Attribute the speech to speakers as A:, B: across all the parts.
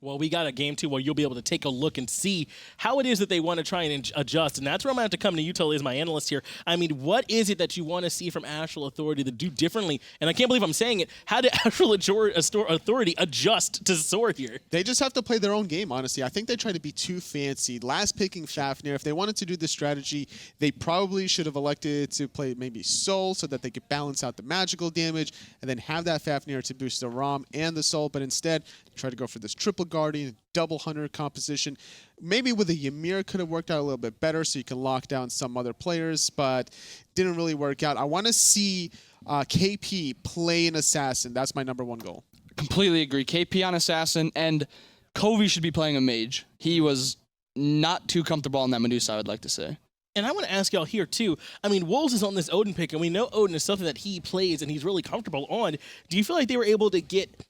A: Well, we got a game, too, where you'll be able to take a look and see how it is that they want to try and adjust. And that's where I'm going to have to come to you, Tully, as my analyst here. I mean, what is it that you want to see from Astral Authority to do differently? And I can't believe I'm saying it. How did Astral Authority adjust to SoaR here?
B: They just have to play their own game, honestly. I think they try to be too fancy. Last picking Fafnir, if they wanted to do this strategy, they probably should have elected to play maybe Soul so that they could balance out the magical damage and then have that Fafnir to boost the ROM and the Soul. But instead, try to go for this triple Guardian, double Hunter composition. Maybe with a Ymir could have worked out a little bit better so you can lock down some other players, but didn't really work out. I want to see KP play an Assassin. That's my #1 goal.
C: Completely agree. KP on Assassin, and Coviiii should be playing a Mage. He was not too comfortable on that Medusa, I would like to say.
A: And I want to ask y'all here, too. I mean, Wolves is on this Odin pick, and we know Odin is something that he plays and he's really comfortable on. Do you feel like they were able to get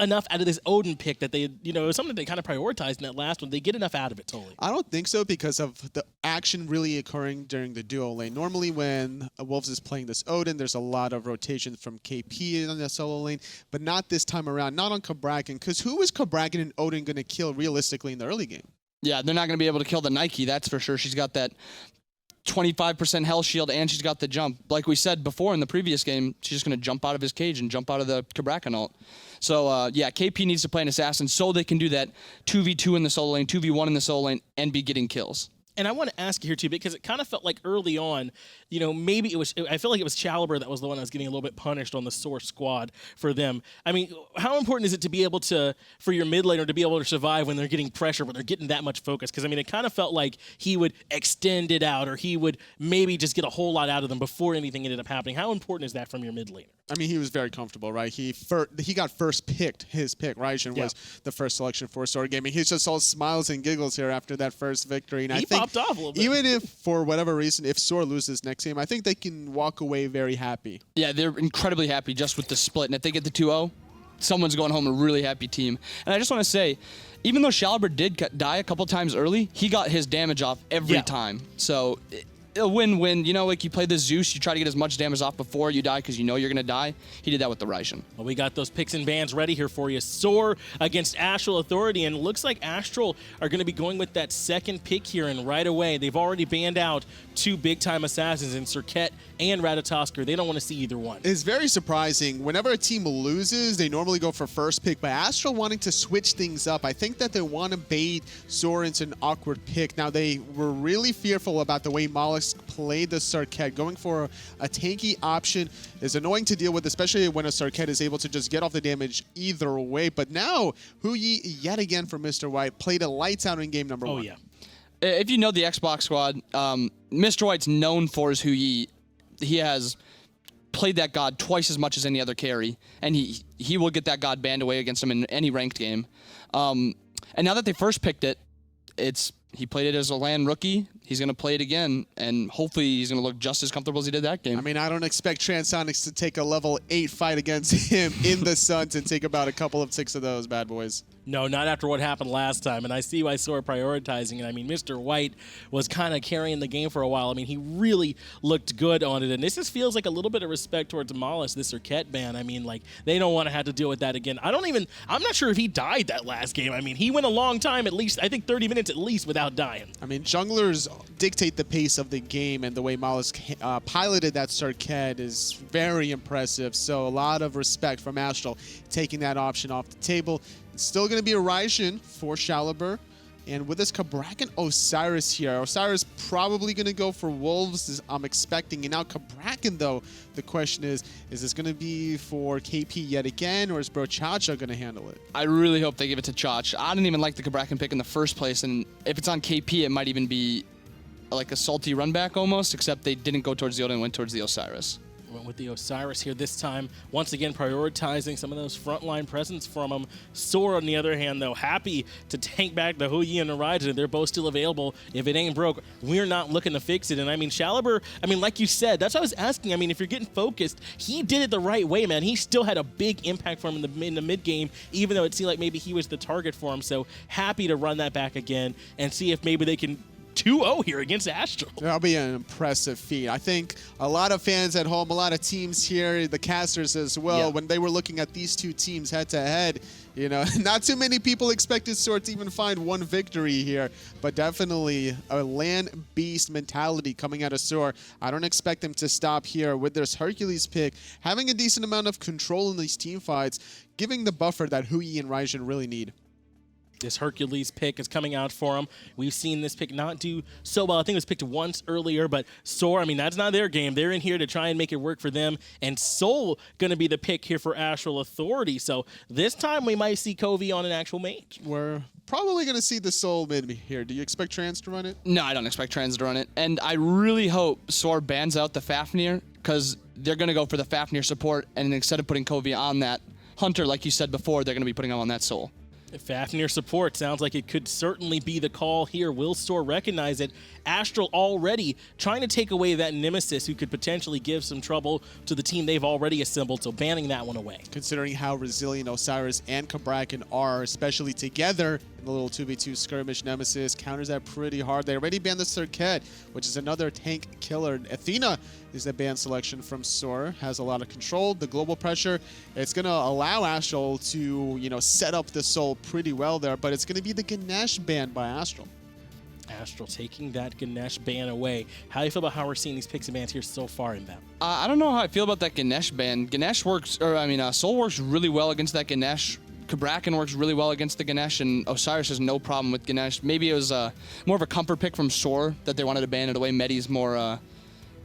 A: enough out of this Odin pick that they, you know, something they kind of prioritized in that last one? They get enough out of it, totally.
B: I don't think so because of the action really occurring during the duo lane. Normally when Wolves is playing this Odin, there's a lot of rotation from KP on the solo lane, but not this time around, not on Cabrakan, because who is Cabrakan and Odin going to kill realistically in the early game?
C: Yeah, they're not going to be able to kill the Nike, that's for sure. She's got that 25% health shield, and she's got the jump. Like we said before in the previous game, she's just going to jump out of his cage and jump out of the Cabrakan ult. So, yeah, KP needs to play an Assassin so they can do that 2v2 in the solo lane, 2v1 in the solo lane, and be getting kills.
A: And I want to ask you here, too, because it kind of felt like early on, you know, maybe it was, I feel like it was Challenger that was the one that was getting a little bit punished on the SoaR squad for them. I mean, how important is it to be able to, for your mid laner to be able to survive when they're getting pressure, when they're getting that much focus? Because, I mean, it kind of felt like he would extend it out or he would maybe just get a whole lot out of them before anything ended up happening. How important is that from your mid laner?
B: I mean, he was very comfortable, right? He got first picked. His pick, Raijin, was the first selection for SoaR Gaming. He's just all smiles and giggles here after that first victory. And
A: He
B: I think
A: popped off a little bit.
B: Even if, for whatever reason, if SoaR loses next game, I think they can walk away very happy.
C: Yeah, they're incredibly happy just with the split. And if they get the 2-0, someone's going home a really happy team. And I just want to say, even though Challenger did die a couple times early, he got his damage off every time. So a win-win. You know, like you play the Zeus, you try to get as much damage off before you die because you know you're going to die. He did that with the Raijin.
A: Well, we got those picks and bans ready here for you. SoaR against Astral Authority, and it looks like Astral are going to be going with that second pick here, and right away, they've already banned out 2 big-time assassins in Serket and Ratatoskr. They don't want to see either one.
B: It's very surprising. Whenever a team loses, they normally go for first pick, but Astral wanting to switch things up. I think that they want to bait SoaR into an awkward pick. Now, they were really fearful about the way Mollusk played the Serket. Going for a tanky option is annoying to deal with, especially when a Serket is able to just get off the damage either way. But now, Kuzenbo, yet again for Mr. White, played a lights out in game number 1.
A: Oh, yeah.
C: If you know the Xbox squad, Mr. White's known for his Kuzenbo. He has played that god twice as much as any other carry, and he will get that god banned away against him in any ranked game. And now that they first picked it, he played it as a LAN rookie. He's going to play it again, and hopefully he's going to look just as comfortable as he did that game.
B: I mean, I don't expect Transonics to take a level 8 fight against him in the Suns and take about a couple of 6 of those bad boys.
A: No, not after what happened last time, and I see why SoaR prioritizing it. I mean, Mr. White was kind of carrying the game for a while. I mean, he really looked good on it, and this just feels like a little bit of respect towards Mollusk, this Serket ban. I mean, like, they don't want to have to deal with that again. I'm not sure if he died that last game. I mean, he went a long time, at least, I think 30 minutes at least, without dying.
B: I mean, junglers dictate the pace of the game, and the way Mollusk piloted that Serket is very impressive. So a lot of respect from Astral taking that option off the table. It's still going to be a Raijin for Challenger. And with this Cabrakan Osiris here, Osiris probably going to go for Wolves, I'm expecting. And now Cabrakan, though, the question is this going to be for KP yet again, or is Bro Chacha going to handle it?
C: I really hope they give it to Chach. I didn't even like the Cabrakan pick in the first place, and if it's on KP, it might even be like a salty run back almost, except they didn't go towards the Odin and went towards the Osiris.
A: Went with the Osiris here this time, once again prioritizing some of those frontline presence from him. SoaR, on the other hand, though, happy to tank back the Kuzenbo and the Raijin. They're both still available. If it ain't broke, we're not looking to fix it. And I mean, Challenger, I mean, like you said, that's what I was asking. I mean, if you're getting focused, he did it the right way, man. He still had a big impact for him in the mid game, even though it seemed like maybe he was the target for him. So happy to run that back again and see if maybe they can 2-0 here against Astral.
B: That'll be an impressive feat. I think a lot of fans at home, a lot of teams here, the casters as well, when they were looking at these two teams head-to-head, you know, not too many people expected SoaR to even find one victory here, but definitely a land beast mentality coming out of SoaR. I don't expect them to stop here with this Hercules pick, having a decent amount of control in these team fights, giving the buffer that Kuviiii and Raijin really need.
A: This Hercules pick is coming out for him. We've seen this pick not do so well. I think it was picked once earlier, but SoaR, I mean, that's not their game. They're in here to try and make it work for them. And Soul going to be the pick here for Astral Authority. So this time we might see Coviiii on an actual mage.
B: We're probably going to see the Soul mid here. Do you expect Trans to run it?
C: No, I don't expect Trans to run it. And I really hope SoaR bans out the Fafnir, because they're going to go for the Fafnir support. And instead of putting Coviiii on that Hunter, like you said before, they're going to be putting him on that Soul.
A: Fafnir support sounds like it could certainly be the call here. Will SoaR recognize it? Astral already trying to take away that nemesis who could potentially give some trouble to the team they've already assembled, so banning that one away.
B: Considering how resilient Osiris and Cabrakan are, especially together in the little 2v2 skirmish, nemesis counters that pretty hard. They already banned the Circuit, which is another tank killer. Athena is the ban selection from SoaR, has a lot of control. The global pressure, it's going to allow Astral to, you know, set up the Soul pretty well there, but it's going to be the Ganesh ban by Astral.
A: Astral taking that Ganesh ban away. How do you feel about how we're seeing these picks and bans here so far in that?
C: I don't know how I feel about that Ganesh ban. Ganesh works, or I mean, Soul works really well against that Ganesh. Cabrakan works really well against the Ganesh, and Osiris has no problem with Ganesh. Maybe it was more of a comfort pick from SoaR that they wanted to ban it away. Medie's more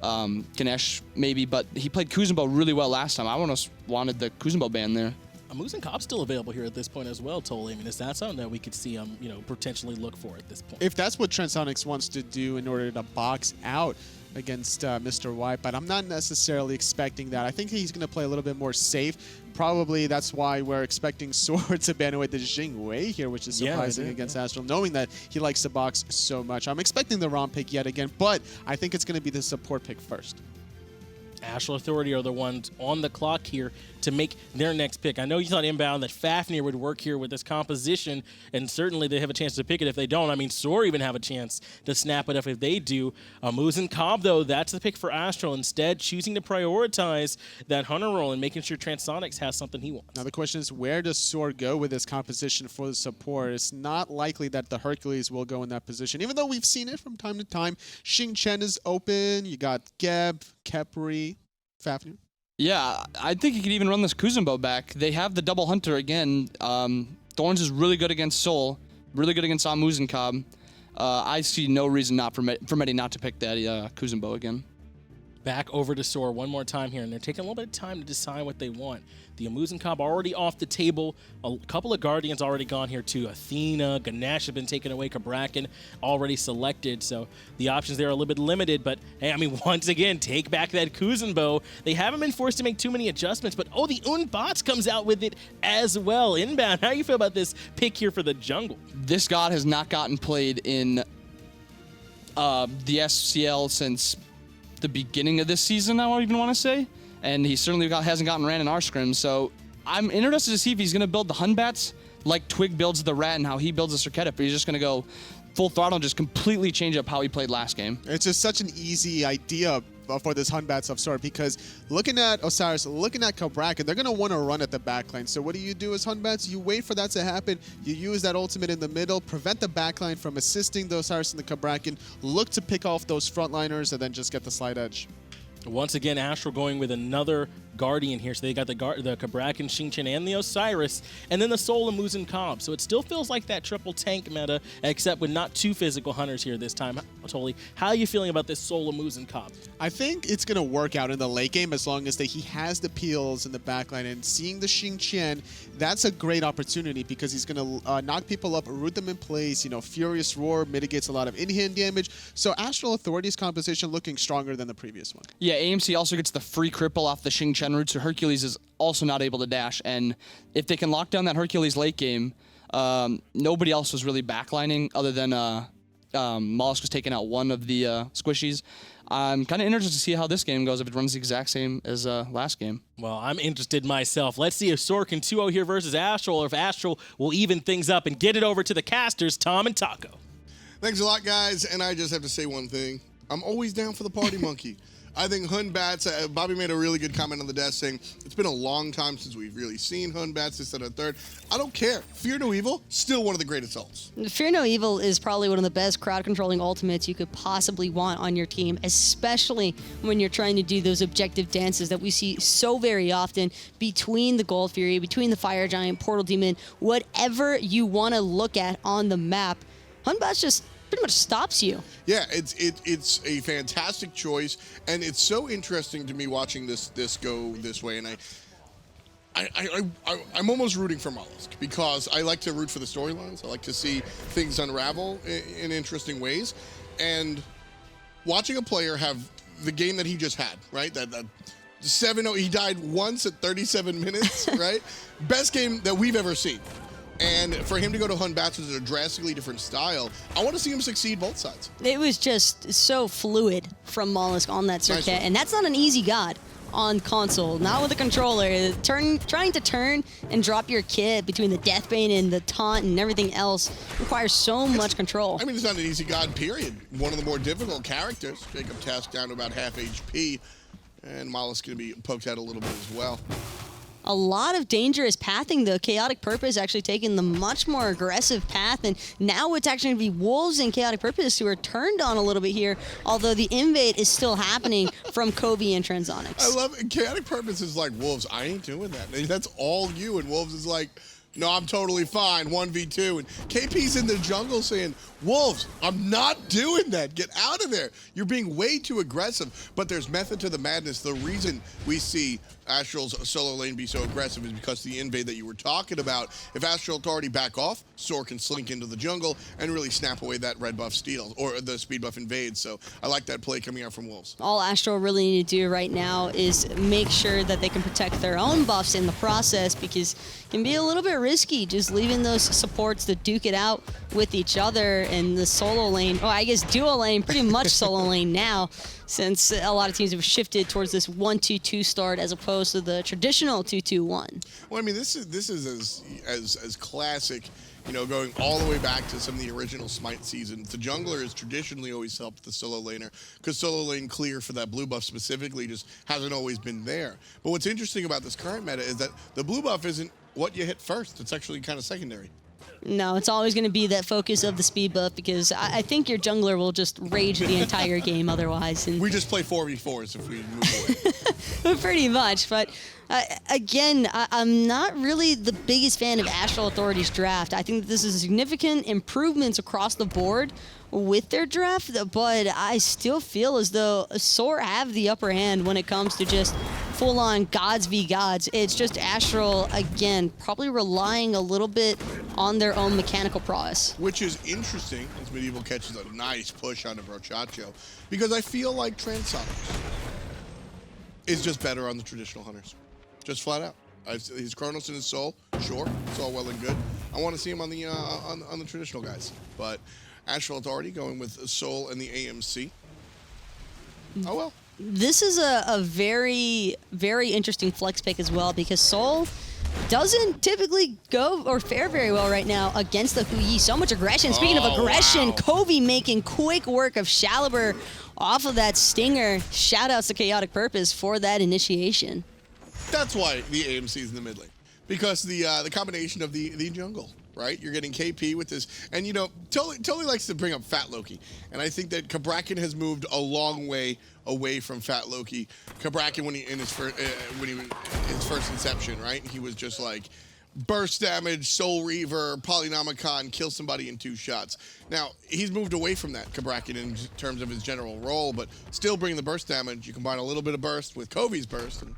C: Ganesh, maybe, but he played Kuzenbo really well last time. I almost wanted the Kuzenbo ban there.
A: Muzen still available here at this point as well, totally. I mean, is that something that we could see, you know, potentially look for at this point?
B: If that's what Transonics wants to do in order to box out against Mr. White, but I'm not necessarily expecting that. I think he's going to play a little bit more safe. Probably that's why we're expecting SoaR to ban away the Xing Wei here, which is surprising against Astral, knowing that he likes to box so much. I'm expecting the ROM pick yet again, but I think it's going to be the support pick first.
A: Astral Authority are the ones on the clock here to make their next pick. I know you thought inbound that Fafnir would work here with this composition, and certainly they have a chance to pick it if they don't. I mean, SoaR even have a chance to snap it up if they do. Muzen, though, that's the pick for Astral. Instead, choosing to prioritize that Hunter role and making sure Transonics has something he wants.
B: Now the question is, where does SoaR go with this composition for the support? It's not likely that the Hercules will go in that position, even though we've seen it from time to time. Xing Chen is open. You got Geb, Kepri, Fafnir.
C: Yeah, I think you could even run this Kuzenbo back. They have the double Hunter again. Thorns is really good against Soul, really good against Muzen. I see no reason not for Medie not to pick that Kuzenbo again.
A: Back over to SoaR one more time here, and they're taking a little bit of time to decide what they want. The Muzen already off the table. A couple of Guardians already gone here too. Athena, Ganesh have been taken away. Cabrakan already selected, so the options there are a little bit limited. But hey, I mean, once again, take back that Kuzenbo. They haven't been forced to make too many adjustments, but oh, the Batz comes out with it as well. Inbound, how do you feel about this pick here for the jungle?
C: This god has not gotten played in the SCL since the beginning of this season, I don't even want to say. And he certainly hasn't gotten ran in our scrims, so I'm interested to see if he's going to build the Hunbats like Twig builds the Rat and how he builds the Circuit, but he's just going to go full throttle and just completely change up how he played last game.
B: It's just such an easy idea for this Hunbats of SoaR, because looking at Osiris, looking at Cabrakan, they're going to want to run at the backline. So what do you do as Hunbats? You wait for that to happen. You use that ultimate in the middle, prevent the backline from assisting the Osiris and the Cabrakan, look to pick off those frontliners, and then just get the slide edge.
A: Once again, Astral going with another Guardian here. So they got the Cabrakan, Xing Chen, and the Osiris, and then the Soul and Muzen Cobb. So it still feels like that triple tank meta, except with not two physical hunters here this time. Totally. How are you feeling about this Soul and Muzen Cobb?
B: I think it's going to work out in the late game as long as he has the peels in the backline, and seeing the Xing Chen, that's a great opportunity because he's going to knock people up, root them in place. You know, Furious Roar mitigates a lot of in-hand damage. So Astral Authority's composition looking stronger than the previous one.
C: Yeah, AMC also gets the free cripple off the Xing Chen route, so Hercules is also not able to dash. And if they can lock down that Hercules late game, nobody else was really backlining other than Mollusk was taking out one of the squishies. I'm kind of interested to see how this game goes if it runs the exact same as last game.
A: Well, I'm interested myself. Let's see if SoaR can 2-0 here versus Astral, or if Astral will even things up and get it over to the casters, Tom and Taco.
D: Thanks a lot, guys. And I just have to say one thing. I'm always down for the party monkey. I think Hun Batz, Bobby made a really good comment on the desk saying, it's been a long time since we've really seen Hun Batz, this, and a third. I don't care. Fear No Evil, still one of the greatest ults.
E: Fear No Evil is probably one of the best crowd-controlling ultimates you could possibly want on your team, especially when you're trying to do those objective dances that we see so very often between the Gold Fury, between the Fire Giant, Portal Demon, whatever you want to look at on the map. Hun Batz just pretty much stops you.
D: Yeah, it's a fantastic choice, and it's so interesting to me watching this go this way, and I'm almost rooting for Mollusk because I like to root for the storylines. I like to see things unravel in interesting ways, and watching a player have the game that he just had, right? That 7-0, he died once at 37 minutes, right? Best game that we've ever seen. And for him to go to Hun Batz with a drastically different style, I want to see him succeed both sides.
E: It was just so fluid from Mollusk on that circuit,
D: Nice.
E: and that's not an easy god on console. Not with a controller. Trying to turn and drop your kit between the Deathbane and the taunt and everything else requires so much control.
D: I mean, it's not an easy god, period. One of the more difficult characters. JacobTask down to about half HP, and Mollusk going to be poked out a little bit as well.
E: A lot of dangerous pathing, though. KhaoticPurpose actually taking the much more aggressive path, and now it's actually going to be Wolves and KhaoticPurpose who are turned on a little bit here, although the invade is still happening from Coviiii and Transonics.
D: I love it. KhaoticPurpose is like, Wolves, I ain't doing that. That's all you. And Wolves is like, no, I'm totally fine, 1v2. And KP's in the jungle saying, Wolves, I'm not doing that. Get out of there. You're being way too aggressive. But there's method to the madness. The reason we see Astral's solo lane be so aggressive is because the invade that you were talking about. If Astral Authority back off, SoaR can slink into the jungle and really snap away that red buff steal, or the speed buff invade. So I like that play coming out from Wolves.
E: All Astral really need to do right now is make sure that they can protect their own buffs in the process, because it can be a little bit risky just leaving those supports to duke it out with each other in the solo lane. Oh, I guess duo lane, pretty much solo lane now, since a lot of teams have shifted towards this 1-2-2 start as opposed to the traditional 2-2-1.
D: Well, I mean, this is as classic, you know, going all the way back to some of the original Smite seasons. The jungler has traditionally always helped the solo laner, because solo lane clear for that blue buff specifically just hasn't always been there. But what's interesting about this current meta is that the blue buff isn't what you hit first. It's actually kind of secondary.
E: No, it's always going to be that focus of the speed buff, because I think your jungler will just rage the entire game otherwise. And
D: We just play 4v4s if we move away.
E: pretty much, but again, I'm not really the biggest fan of Astral Authority's draft. I think that this is significant improvements across the board with their draft, but I still feel as though SoaR have the upper hand when it comes to just full-on gods v gods. It's just Astral, again, probably relying a little bit on their own mechanical prowess.
D: Which is interesting, as Medieval catches a nice push on a Brochacho, because I feel like Transonics is just better on the traditional hunters. Just flat out. His Chronos and his Soul, sure, it's all well and good. I want to see him on the on the traditional guys. But Astral Authority going with Soul and the AMC. Oh well.
E: This is a very, very interesting flex pick as well, because Soul doesn't typically go or fare very well right now against the Kuzenbo. So much aggression. Speaking of aggression,
D: wow.
E: Coviiii making quick work of Shaliber off of that stinger. Shoutouts to KhaoticPurpose for that initiation.
D: That's why the AMC is in the mid lane, because the combination of the jungle, right? You're getting KP with this, and you know, Tully likes to bring up Fat Loki, and I think that Cabrakan has moved a long way away from Fat Loki. Cabrakan, when he his first inception, right? He was just like burst damage, Soul Reaver, Polynomicon, kill somebody in 2 shots. Now, he's moved away from that, Cabrakan, in terms of his general role, but still bringing the burst damage. You combine a little bit of burst with Coviii's burst, and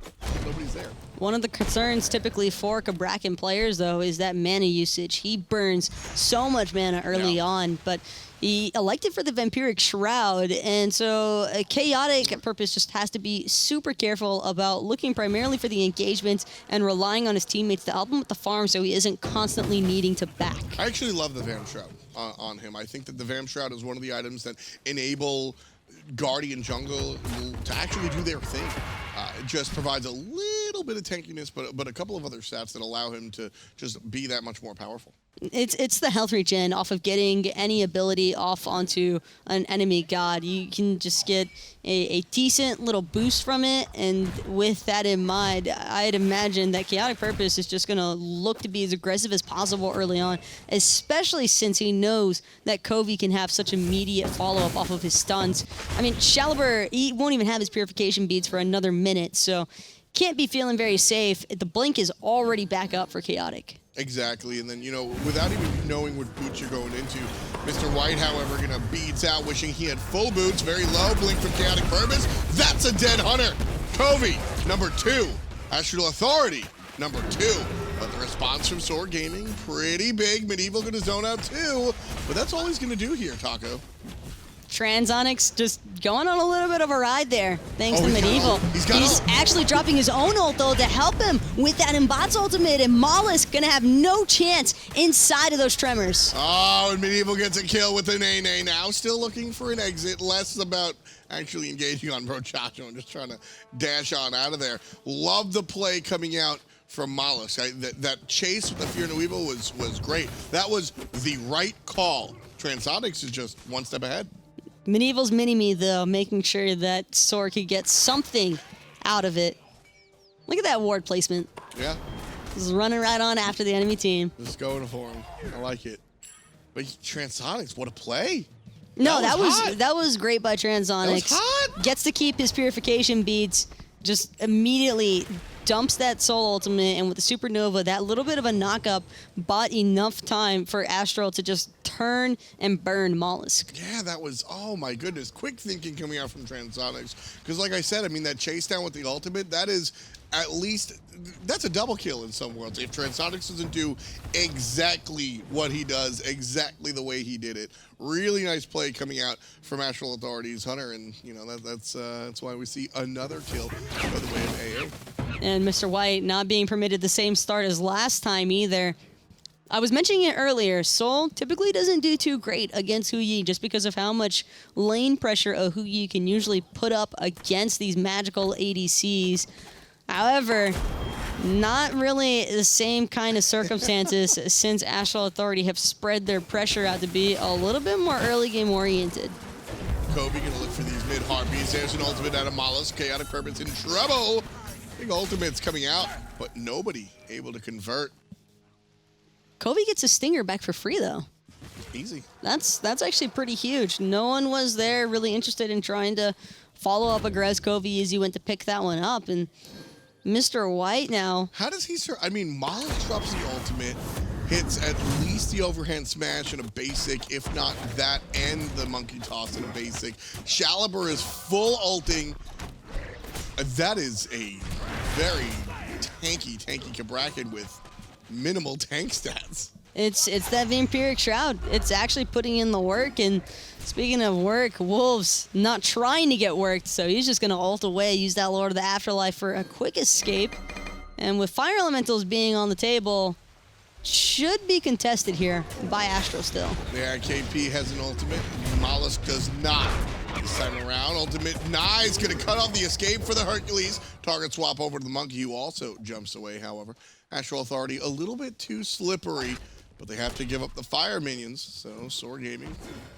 D: nobody's there.
E: One of the concerns typically for Cabrakan players, though, is that mana usage. He burns so much mana early on, but he elected for the Vampiric Shroud, and so KhaoticPurpose just has to be super careful about looking primarily for the engagements and relying on his teammates to help him with the farm so he isn't constantly needing to back.
D: I actually love the Vamp Shroud on him. I think that the Vamp Shroud is one of the items that enable Guardian Jungle to actually do their thing. It just provides a little little bit of tankiness, but a couple of other stats that allow him to just be that much more powerful.
E: It's the health regen off of getting any ability off onto an enemy god. You can just get a decent little boost from it, and with that in mind, I'd imagine that KhaoticPurpose is just going to look to be as aggressive as possible early on, especially since he knows that Coviiii can have such immediate follow-up off of his stuns. I mean, Shaliber, he won't even have his purification beads for another minute, so can't be feeling very safe. The blink is already back up for Chaotic.
D: Exactly, and then, you know, without even knowing what boots you're going into, Mr. White, however, gonna beats out, wishing he had full boots, very low, blink from KhaoticPurpose. That's a dead hunter. Coviiii, number 2. Astral Authority, number 2. But the response from SoaR Gaming, pretty big. Medieval gonna zone out too, but that's all he's gonna do here, Taco.
E: Transonics just going on a little bit of a ride there, thanks to Medieval.
D: He's
E: actually dropping his own ult, though, to help him with that Batz ultimate, and Mollusk gonna have no chance inside of those tremors.
D: Oh, and Medieval gets a kill with an A now, still looking for an exit, less about actually engaging on Brochacho and just trying to dash on out of there. Love the play coming out from Mollusk. That chase with the Fear No Evil was great. That was the right call. Transonics is just one step ahead.
E: Medieval's mini-me, though, making sure that SoaR could get something out of it. Look at that ward placement.
D: Yeah.
E: Just running right on after the enemy team.
D: Just going for him. I like it. But Transonics, what a play.
E: No, that
D: hot.
E: was great by Transonics.
D: That was hot.
E: Gets to keep his purification beads, just immediately dumps that soul ultimate, and with the supernova, that little bit of a knock-up bought enough time for Astral to just turn and burn Mollusk.
D: Yeah, that was, oh my goodness, quick thinking coming out from Transonics. Because like I said, I mean, that chase down with the ultimate, that is at least, that's a double kill in some worlds. If Transonics doesn't do exactly what he does, exactly the way he did it. Really nice play coming out from Astral Authority's Hunter, and you know, that's why we see another kill by the way of AA.
E: And Mr. White not being permitted the same start as last time either. I was mentioning it earlier, SoaR typically doesn't do too great against Kuzenbo just because of how much lane pressure a Kuzenbo can usually put up against these magical ADCs. However, not really the same kind of circumstances since Astral Authority have spread their pressure out to be a little bit more early game oriented.
D: Coviiii gonna look for these mid-heartbeats. There's an ultimate out of Mollusk. KhaoticPurpose in trouble. Big ultimates coming out, but nobody able to convert.
E: Coviiii gets a stinger back for free, though.
D: Easy.
E: That's actually pretty huge. No one was there really interested in trying to follow up aggress Coviiii as he went to pick that one up, and Mr. White now.
D: How does he I mean, Mollusk drops the ultimate, hits at least the overhand smash in a basic, if not that and the monkey toss in a basic. Shaliber is full ulting. That is a very tanky Cabrakan with minimal tank stats.
E: It's that Vampiric Shroud. It's actually putting in the work, and speaking of work, Wolves not trying to get worked, so he's just going to ult away, use that Lord of the Afterlife for a quick escape. And with Fire Elementals being on the table, should be contested here by Astral still.
D: Yeah, KP has an ultimate. Mollusk does not. This time around, ultimate nice, gonna cut off the escape for the Hercules. Target swap over to the monkey, who also jumps away, however. Astral Authority a little bit too slippery, but they have to give up the fire minions, so SoaR Gaming,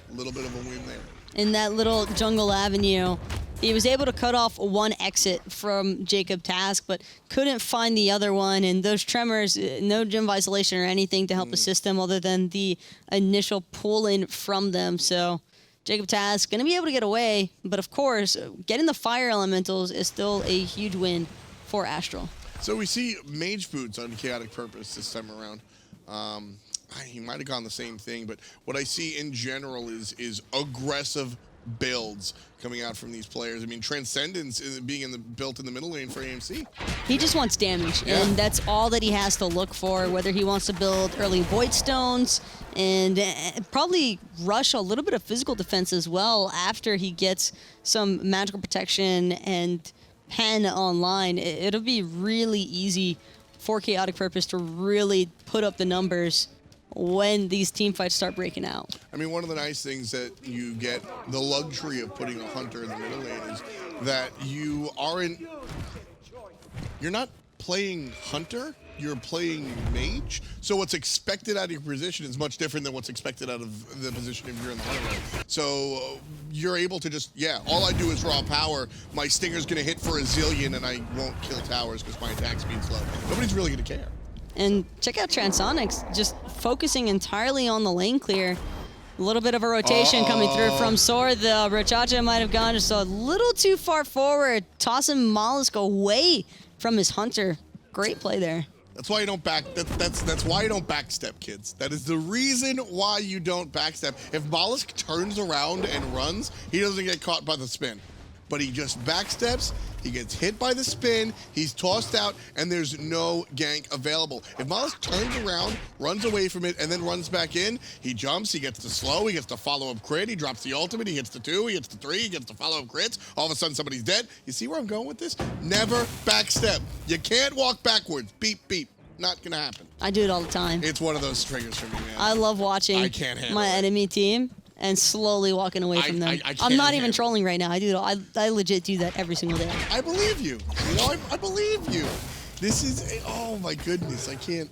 D: a little bit of a win there.
E: In that little jungle avenue, he was able to cut off one exit from JacobTask, but couldn't find the other one, and those tremors, no gem of isolation or anything to help assist them other than the initial pull-in from them, so JacobTask going to be able to get away, but of course, getting the fire elementals is still a huge win for Astral.
D: So we see Mage Boots on KhaoticPurpose this time around. He might have gone the same thing, but what I see in general is aggressive builds coming out from these players. I mean, Transcendence is being built in the middle lane for AMC.
E: He just wants damage,
D: Yeah.
E: and that's all that he has to look for, whether he wants to build early Void Stones and probably rush a little bit of physical defense as well after he gets some magical protection and pen online. It'll be really easy for KhaoticPurpose to really put up the numbers when these team fights start breaking out.
D: I mean, one of the nice things that you get the luxury of putting a hunter in the middle lane is that you're not playing Hunter, you're playing Mage, so what's expected out of your position is much different than what's expected out of the position if you're in the Hunter role. So you're able to just, all I do is raw power. My Stinger's gonna hit for a zillion and I won't kill towers because my attack speed's low. Nobody's really gonna care.
E: And check out Transonics, just focusing entirely on the lane clear. A little bit of a rotation coming through from SoaR. The Rachacha might have gone just a little too far forward, tossing Mollusk away from his Hunter. Great play there.
D: That's why you don't that's why you don't backstep, kids. That is the reason why you don't backstep. If Mollusk turns around and runs, he doesn't get caught by the spin. But he just backsteps, he gets hit by the spin, he's tossed out, and there's no gank available. If Mollusk turns around, runs away from it, and then runs back in, he jumps, he gets the slow, he gets the follow-up crit, he drops the ultimate, he hits the 2, he hits the 3, he gets the follow-up crits, all of a sudden somebody's dead. You see where I'm going with this? Never backstep. You can't walk backwards. Beep, beep. Not gonna happen.
E: I do it all the time.
D: It's one of those triggers for me, man.
E: I love watching
D: I can't handle
E: my
D: it.
E: enemy team and slowly walking away from them.
D: I can't
E: I'm not even
D: handle
E: trolling right now. I do it all. I legit do that every single day.
D: I believe you. You know, I believe you. This is, oh my goodness, I can't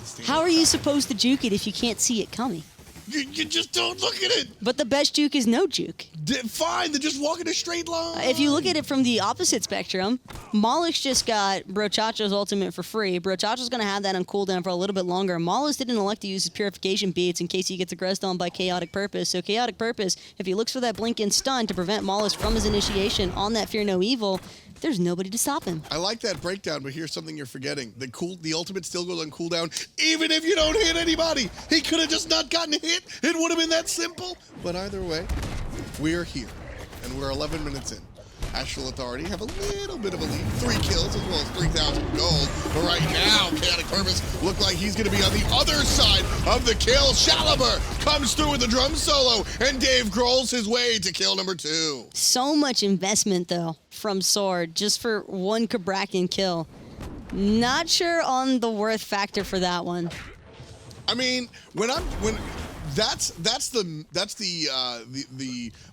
D: stand
E: How
D: it.
E: are you supposed to juke it if you can't see it coming?
D: You just don't look at it.
E: But the best juke is no juke.
D: Fine, they're just walking a straight line.
E: If you look at it from the opposite spectrum, Mollusk just got Brochacho's ultimate for free. Brochacho's going to have that on cooldown for a little bit longer. Mollusk didn't elect to use his purification beads in case he gets aggressed on by KhaoticPurpose. So KhaoticPurpose, if he looks for that blink and stun to prevent Mollusk from his initiation on that Fear No Evil, there's nobody to stop him.
D: I like that breakdown, but here's something you're forgetting. The ultimate still goes on cooldown, even if you don't hit anybody. He could have just not gotten hit. It would have been that simple. But either way, we're here, and we're 11 minutes in. Astral Authority have a little bit of a lead. 3 kills as well as 3,000 gold. But right now, KhaoticPurpose look like he's going to be on the other side of the kill. Shaliber comes through with the drum solo, and Dave Grohl's his way to kill number 2.
E: So much investment, though, from SoaR just for one Cabrakan kill. Not sure on the worth factor for that one.
D: I mean, that's the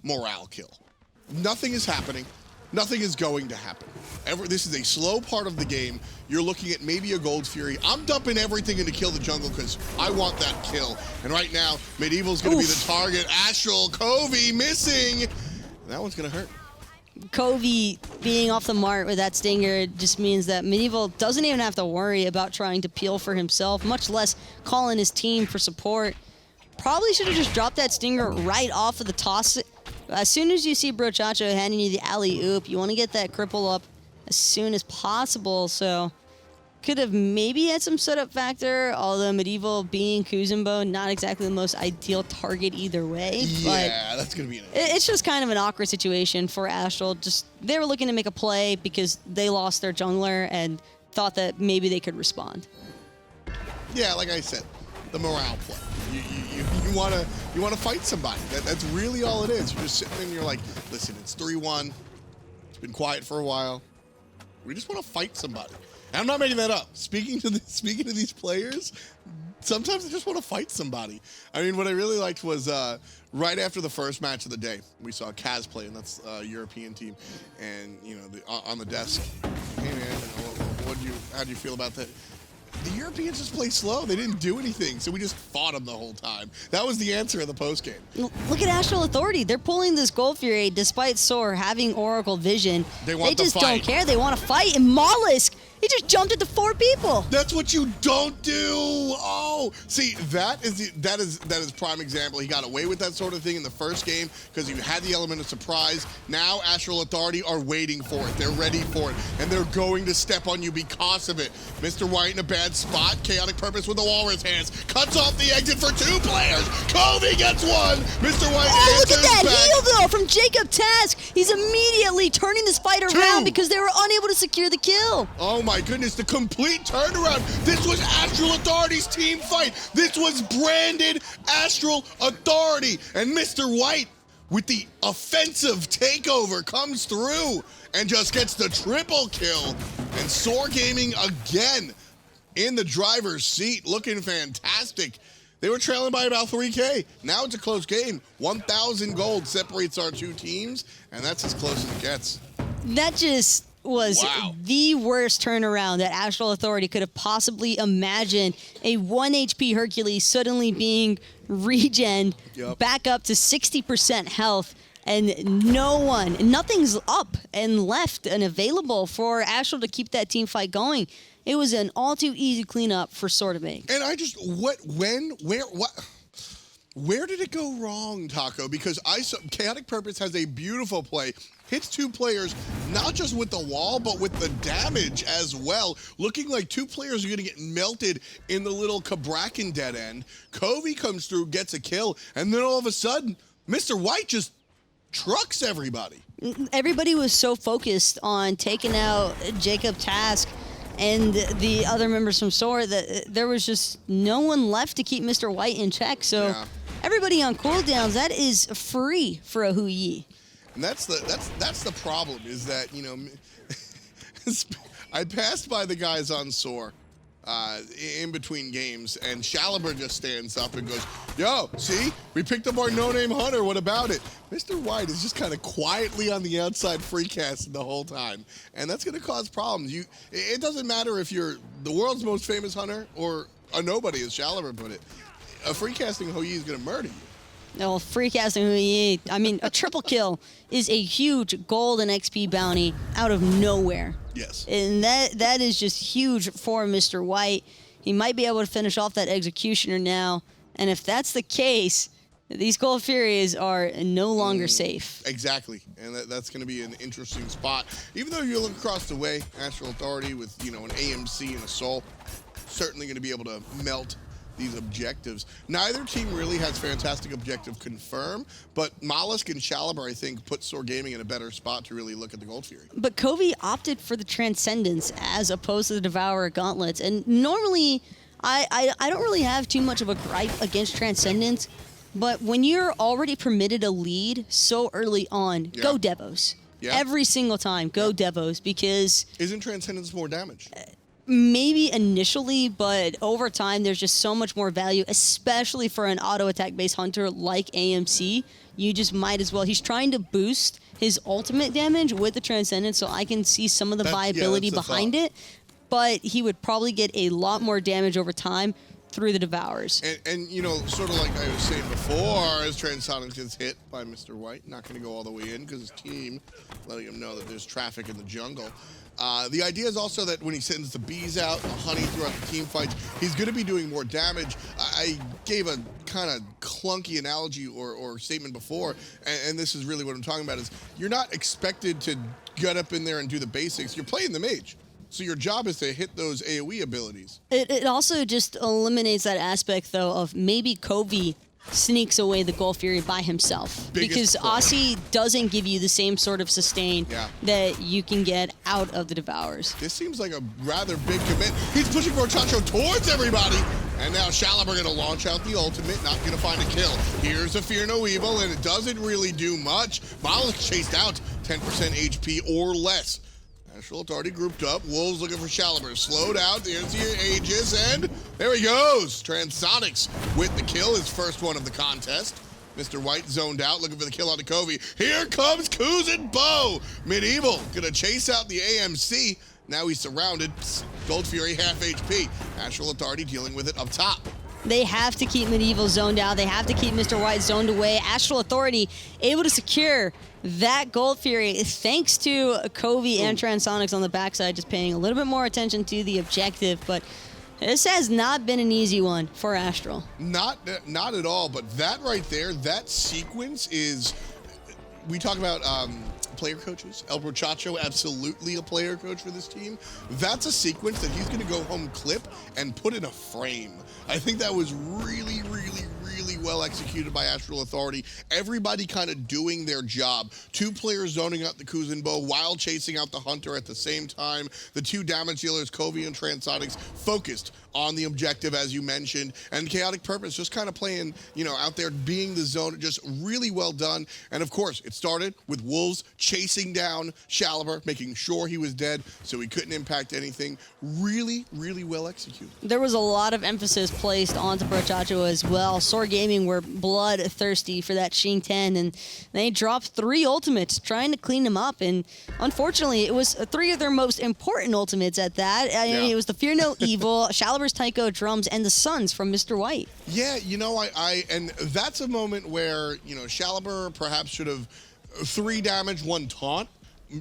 D: morale kill. Nothing is happening. Nothing is going to happen. This is a slow part of the game. You're looking at maybe a Gold Fury. I'm dumping everything in to kill the jungle because I want that kill. And right now, Medieval's going to be the target. Astral, Coviiii missing. That one's going to hurt.
E: Coviiii being off the mark with that stinger just means that Medieval doesn't even have to worry about trying to peel for himself, much less calling his team for support. Probably should have just dropped that stinger right off of the toss. As soon as you see Brochacho handing you the alley-oop, you want to get that cripple up as soon as possible. So could have maybe had some setup factor, although Medieval being Kuzenbo, not exactly the most ideal target either way.
D: Yeah, that's going to be an
E: It's just kind of an awkward situation for Astral. Just they were looking to make a play because they lost their jungler and thought that maybe they could respond.
D: Yeah, like I said, the morale play. You want to fight somebody. That's really all it is. You're just sitting there and you're like, listen, it's 3-1. It's been quiet for a while. We just want to fight somebody. And I'm not making that up. Speaking to these players, sometimes they just want to fight somebody. I mean, what I really liked was right after the first match of the day, we saw Kaz play, and that's a European team. And on the desk, hey man, how do you feel about that? The Europeans just play slow. They didn't do anything, so we just fought them the whole time. That was the answer of the postgame.
E: Look at Astral Authority. They're pulling this Gold Fury despite SoaR having Oracle Vision.
D: They just
E: don't care. They want to fight. And Mollusk, he just jumped into 4 people.
D: That's what you don't do. Oh, see, that is prime example. He got away with that sort of thing in the first game because you had the element of surprise. Now Astral Authority are waiting for it. They're ready for it, and they're going to step on you because of it. Mr. White in a bad spot. KhaoticPurpose with the walrus hands cuts off the exit for 2 players. Coviiii gets 1. Mr. White
E: look at that
D: back.
E: heal though from JacobTask. He's immediately turning this fight around because they were unable to secure the kill.
D: Oh my goodness, the complete turnaround. This was Astral Authority's team fight. This was branded Astral Authority. And Mr. White, with the offensive takeover, comes through and just gets the triple kill. And SoaR Gaming again in the driver's seat, looking fantastic. They were trailing by about 3K. Now it's a close game. 1,000 gold separates our 2 teams, and that's as close as it gets.
E: That just was the worst turnaround that Astral Authority could have possibly imagined. A 1 HP Hercules suddenly being regen back up to 60% health, and nothing's up and left and available for Astral to keep that team fight going. It was an all too easy cleanup for SoaR to make.
D: And I just, where did it go wrong, Taco? Because KhaoticPurpose has a beautiful play. Hits 2 players, not just with the wall, but with the damage as well. Looking like 2 players are going to get melted in the little Cabrakan dead end. Coviiii comes through, gets a kill, and then all of a sudden, Mr. White just trucks everybody.
E: Everybody was so focused on taking out JacobTask and the other members from SoaR that there was just no one left to keep Mr. White in check. So everybody on cooldowns, that is free for a Kuzenbo.
D: And that's the problem, is that, you know, I passed by the guys on SoaR in between games, and Shaliber just stands up and goes, "Yo, see, we picked up our no-name hunter. What about it?" Mr. White is just kind of quietly on the outside free casting the whole time, and that's going to cause problems. It doesn't matter if you're the world's most famous hunter or a nobody, as Shaliber put it. A free casting Kuzenbo is going to murder you.
E: No, free casting Kuzenbo. I mean, a triple kill is a huge gold and XP bounty out of nowhere.
D: Yes.
E: And that is just huge for Mr. White. He might be able to finish off that executioner now. And if that's the case, these Gold Furies are no longer safe.
D: Exactly. And that's going to be an interesting spot. Even though you look across the way, Astral Authority with, you know, an AMC and a SoaR, certainly going to be able to melt these objectives. Neither team really has fantastic objective confirm, but Mollusk and Shaliber, I think, put SoaR Gaming in a better spot to really look at the Gold Fury.
E: But Coviiii opted for the Transcendence as opposed to the Devourer Gauntlets. And normally, I don't really have too much of a gripe against Transcendence, but when you're already permitted a lead so early on, go Devos. Every single time, go Devos, because...
D: Isn't Transcendence more damage?
E: Maybe initially, but over time, there's just so much more value, especially for an auto attack based hunter like AMC. You just might as well. He's trying to boost his ultimate damage with the Transcendence, so I can see some of the viability behind it. But he would probably get a lot more damage over time through the Devourers.
D: And you know, sort of like I was saying before, as Transonics gets hit by Mr. White, not going to go all the way in because his team letting him know that there's traffic in the jungle. The idea is also that when he sends the bees out, the honey throughout the team fights, he's going to be doing more damage. I gave a kind of clunky analogy or statement before, and this is really what I'm talking about, is you're not expected to get up in there and do the basics. You're playing the mage. So your job is to hit those AoE abilities.
E: It also just eliminates that aspect, though, of maybe Coviiii sneaks away the Gold Fury by himself. Because Aussie doesn't give you the same sort of sustain that you can get out of the Devourers.
D: This seems like a rather big commit. He's pushing Chacho towards everybody. And now Shaliber going to launch out the ultimate, not going to find a kill. Here's a Fear No Evil, and it doesn't really do much. Mollusk chased out 10% HP or less. Astral Authority grouped up. Wolves looking for Shaliber. Slowed out. There's the Aegis, and there he goes. Transonics with the kill, his first one of the contest. Mr. White zoned out, looking for the kill on the Coviiii. Here comes Kuzenbo. Medieval gonna chase out the AMC. Now he's surrounded. Gold Fury half HP. Astral Authority dealing with it up top.
E: They have to keep Medieval zoned out. They have to keep Mr. White zoned away. Astral Authority able to secure that Gold Fury thanks to Coviiii and Transonics on the backside, just paying a little bit more attention to the objective. But this has not been an easy one for Astral.
D: Not at all, but that right there, that sequence is... We talk about player coaches. El Brochacho, absolutely a player coach for this team. That's a sequence that he's going to go home clip and put in a frame. I think that was really, really, really well executed by Astral Authority. Everybody kind of doing their job. 2 players zoning out the Kuzenbo while chasing out the Hunter at the same time. The 2 damage dealers, Coviiii and Transonics, focused on the objective, as you mentioned, and KhaoticPurpose just kind of playing, you know, out there being the zone, just really well done. And of course, it started with Wolves chasing down Shalaber, making sure he was dead so he couldn't impact anything. Really, really well executed.
E: There was a lot of emphasis placed onto Brochacho as well. SoaR Gaming were bloodthirsty for that Xing 10, and they dropped 3 ultimates trying to clean him up. And unfortunately, it was 3 of their most important ultimates at that. I mean, it was the Fear No Evil, Shalaber's Taiko Drums, and the Suns from Mr. White.
D: Yeah, you know, and that's a moment where, you know, Shalaber perhaps should have 3 damage, 1 taunt.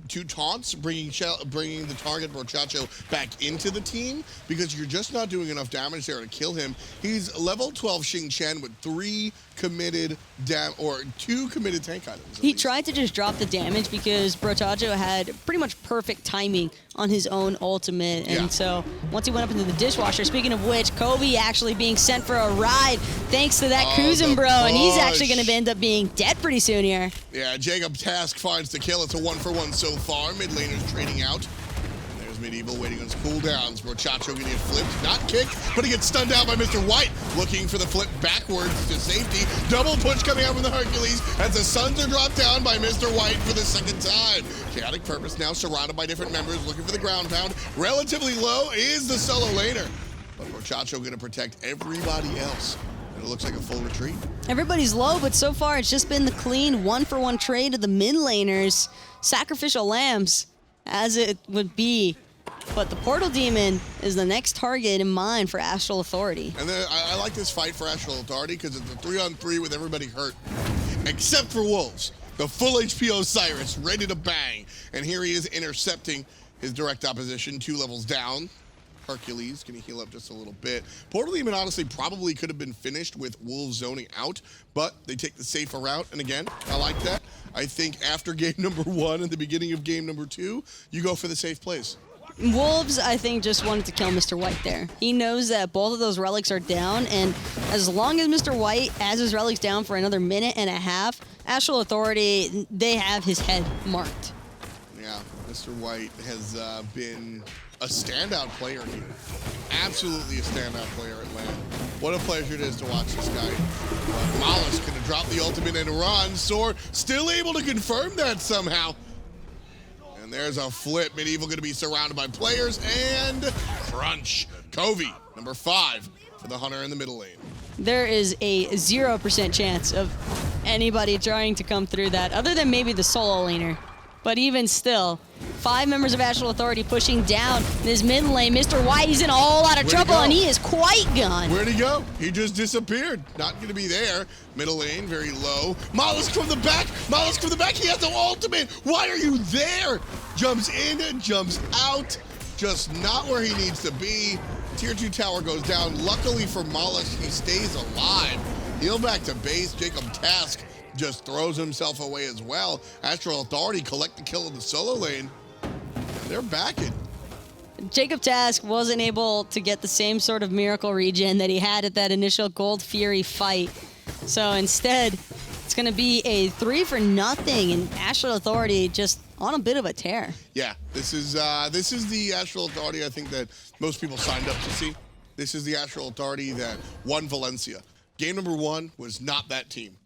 D: 2 taunts, bringing the target Brochacho back into the team, because you're just not doing enough damage there to kill him. He's level 12 Xing Chen with 2 committed tank items.
E: He tried to just drop the damage because Brochacho had pretty much perfect timing on his own ultimate. And so once he went up into the dishwasher, speaking of which, Coviiii actually being sent for a ride thanks to that Kuzenbo, and he's actually going to end up being dead pretty soon here.
D: Yeah, JacobTask finds the kill. It's a 1-for-1 so far. Mid laner's trading out. Medieval waiting on his cooldowns. Brochacho gonna get flipped, not kicked, but he gets stunned out by Mr. White, looking for the flip backwards to safety. Double push coming out from the Hercules as the Suns are dropped down by Mr. White for the 2nd time. KhaoticPurpose now surrounded by different members looking for the ground pound. Relatively low is the solo laner, but Brochacho gonna protect everybody else. And it looks like a full retreat.
E: Everybody's low, but so far it's just been the clean 1-for-1 trade of the mid laners. Sacrificial lambs, as it would be. But the Portal Demon is the next target in mind for Astral Authority.
D: And then I like this fight for Astral Authority because it's a 3-on-3 with everybody hurt, except for Wolves. The full HP Osiris ready to bang. And here he is intercepting his direct opposition 2 levels down. Hercules gonna heal up just a little bit. Portal Demon honestly probably could have been finished with Wolves zoning out, but they take the safer route. And again, I like that. I think after game number 1 and the beginning of game number 2, you go for the safe plays.
E: Wolves, I think, just wanted to kill Mr. White there. He knows that both of those relics are down, and as long as Mr. White has his relics down for another 1.5 minutes, Astral Authority, they have his head marked.
D: Yeah, Mr. White has been a standout player here. Absolutely a standout player at LAN. What a pleasure it is to watch this guy. Mollusk gonna drop the ultimate and run. SoaR still able to confirm that somehow. And there's a flip. Medieval going to be surrounded by players, and crunch. Coviiii, number 5 for the Hunter in the middle lane.
E: There is a 0% chance of anybody trying to come through that, other than maybe the solo laner. But even still, 5 members of Astral Authority pushing down this mid lane. Mr. White, he's in a whole lot of trouble, and he is quite gone.
D: Where'd he go? He just disappeared. Not going to be there. Middle lane, very low. Mollusk from the back. Mollusk from the back. He has no ultimate. Why are you there? Jumps in and jumps out. Just not where he needs to be. Tier 2 tower goes down. Luckily for Mollusk, he stays alive. Heal back to base. JacobTask just throws himself away as well. Astral Authority collect the kill in the solo lane. They're backing.
E: JacobTask wasn't able to get the same sort of miracle regen that he had at that initial Gold Fury fight. So instead, it's going to be a 3-for-0, and Astral Authority just on a bit of a tear.
D: Yeah, this is the Astral Authority I think that most people signed up to see. This is the Astral Authority that won Valencia. Game number 1 was not that team.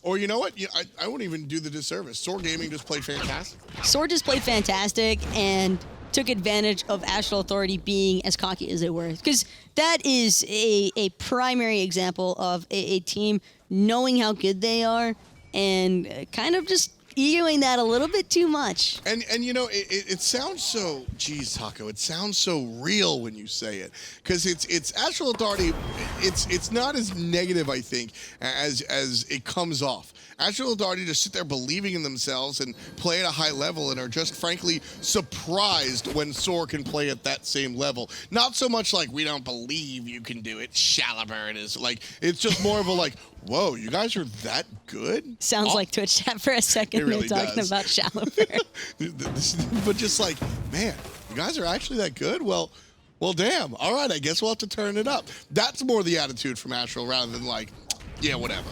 D: Or you know what? I won't even do the disservice. SoaR Gaming just played fantastic.
E: SoaR just played fantastic and took advantage of Astral Authority being as cocky as they were. Because that is a primary example of a team knowing how good they are and kind of just egoing that a little bit too much.
D: And you know, it sounds so, geez, Taco, it sounds so real when you say it. Because it's Astral Authority, it's not as negative, I think, as it comes off. Astral Authority just sit there believing in themselves and play at a high level and are just frankly surprised when SoaR can play at that same level. Not so much like, we don't believe you can do it, Shalaber it is. Like, it's just more of a like, whoa, you guys are that good?
E: Sounds like Twitch chat for a second.
D: It really
E: They're talking
D: does.
E: about Shalaber.
D: But just like, man, you guys are actually that good? Well, damn. All right, I guess we'll have to turn it up. That's more the attitude from Astral rather than like, yeah, whatever.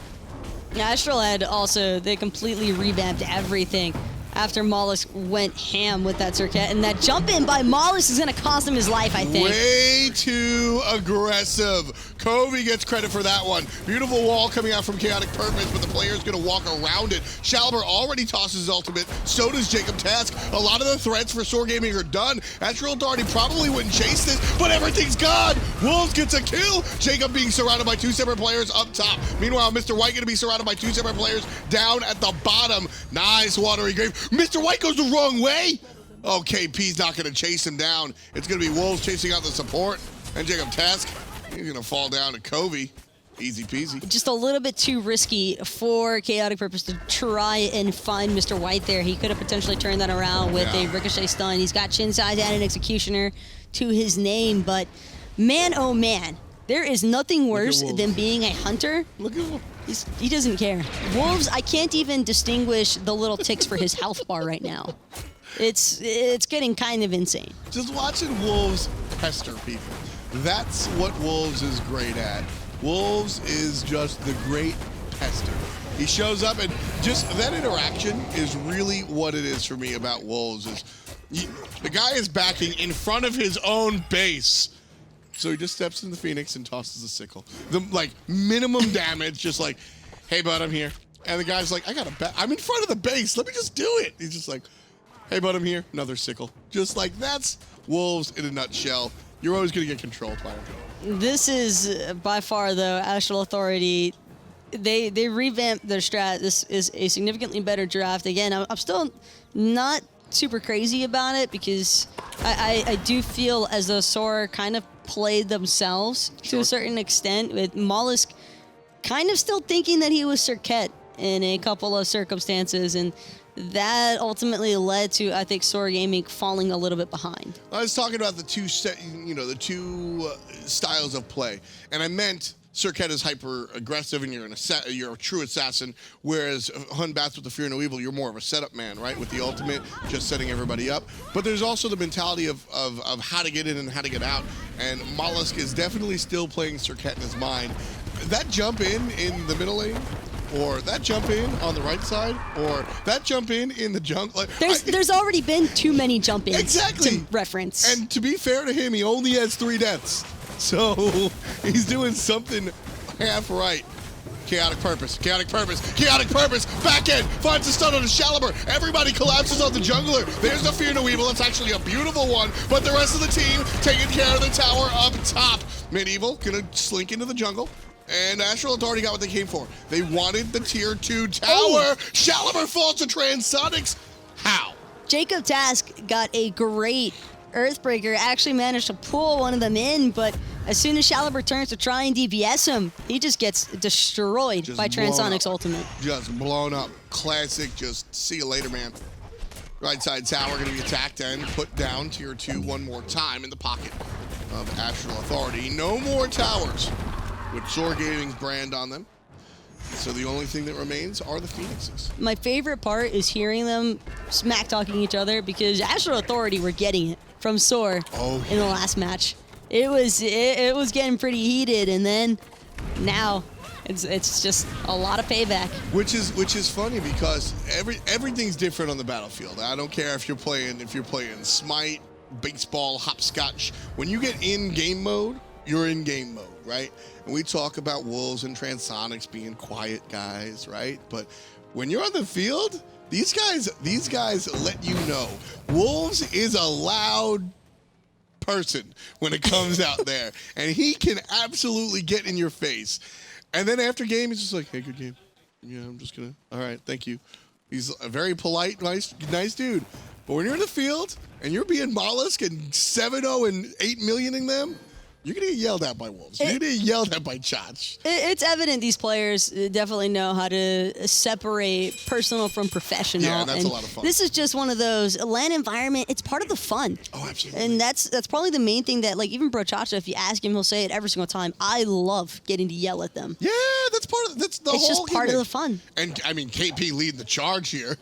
E: Astral had also, they completely revamped everything. after Mollusk went ham with that Circuit. And that jump in by Mollusk is going to cost him his life, I think.
D: Way too aggressive. Coviiii gets credit for that one. Beautiful wall coming out from KhaoticPurpose, but the player's going to walk around it. Shalaber already tosses his ultimate. So does JacobTask. A lot of the threats for SoaR Gaming are done. Astral Authority probably wouldn't chase this, but everything's gone. Wolves gets a kill. Jacob being surrounded by 2 separate players up top. Meanwhile, Mr. White going to be surrounded by 2 separate players down at the bottom. Nice watery grave. Mr. White goes the wrong way. Oh, KP's not going to chase him down. It's going to be Wolves chasing out the support. And JacobTask, he's going to fall down to Coviiii. Easy peasy.
E: Just a little bit too risky for KhaoticPurpose to try and find Mr. White there. He could have potentially turned that around with a ricochet stun. He's got Chin Size and an Executioner to his name, but man, oh man, there is nothing worse than being a hunter.
D: Look at Wolves.
E: He doesn't care. Wolves, I can't even distinguish the little ticks for his health bar right now. It's getting kind of insane.
D: Just watching Wolves pester people. That's what Wolves is great at. Wolves is just the great pester. He shows up and just that interaction is really what it is for me about Wolves. Is the guy is backing in front of his own base. So he just steps in the Phoenix and tosses the sickle. The like minimum damage, just like, hey bud, I'm here. And the guy's like, I'm in front of the base. Let me just do it. He's just like, hey bud, I'm here. Another sickle. Just like that's Wolves in a nutshell. You're always gonna get controlled by him.
E: This is by far though Astral Authority. They revamped their strat. This is a significantly better draft. Again, I'm still not super crazy about it because I do feel as though SoaR kind of played themselves to a certain extent, with Mollusk kind of still thinking that he was Circuit in a couple of circumstances, and that ultimately led to, I think, SoaR Gaming falling a little bit behind.
D: I was talking about the two styles of play, and I meant Circuit is hyper aggressive and you're a true assassin, whereas Hun Batz with the Fear No Evil, you're more of a setup man, right? With the ultimate, just setting everybody up. But there's also the mentality of how to get in and how to get out, and Mollusk is definitely still playing Circuit in his mind. That jump in the middle lane, or that jump in on the right side, or that jump in the jungle.
E: There's already been too many jump ins
D: exactly.
E: to reference.
D: And to be fair to him, he only has 3 deaths. So he's doing something half right. KhaoticPurpose, back end, finds the stun on the Shalaber. Everybody collapses on the jungler. There's the Fear No Evil. It's actually a beautiful one, but the rest of the team taking care of the tower up top. Medieval gonna slink into the jungle. And Astral Authority got what they came for. They wanted the tier 2 tower. Oh. Shalaber falls to Transonics. How?
E: JacobTask got a great Earthbreaker, actually managed to pull one of them in, but as soon as Shalaber turns to try and DPS him, he just gets destroyed by Transonics ultimate.
D: Just blown up. Classic, just see you later, man. Right side tower gonna be attacked and put down tier 2 one more time in the pocket of Astral Authority. No more towers with SoaR Gaming's brand on them. So the only thing that remains are the Phoenixes.
E: My favorite part is hearing them smack talking each other, because Astral Authority were getting it from SoaR in the last match. It was getting pretty heated, and then now it's just a lot of payback.
D: Which is funny because everything's different on the battlefield. I don't care if you're playing Smite, baseball, hopscotch. When you get in game mode, you're in game mode, right? And we talk about Wolves and Transonics being quiet guys, right? But when you're on the field, these guys let you know. Wolves is a loud person when it comes out there, and he can absolutely get in your face. And then after game, he's just like, "Hey, good game. Yeah, I'm just gonna. All right, thank you." He's a very polite, nice dude. But when you're in the field and you're being Mollusk and 7-0 and 8 millioning them, you're going to get yelled at by Wolves. You're going to get yelled at by Chach.
E: It's evident these players definitely know how to separate personal from professional.
D: Yeah, that's a lot of fun.
E: This is just one of those LAN environment. It's part of the fun.
D: Oh, absolutely.
E: And that's probably the main thing that, like, even Bro Chacha, if you ask him, he'll say it every single time. I love getting to yell at them.
D: Yeah, that's part of that's the
E: it's
D: whole.
E: It's just part
D: gimmick.
E: of the fun.
D: And I mean, KP leading the charge here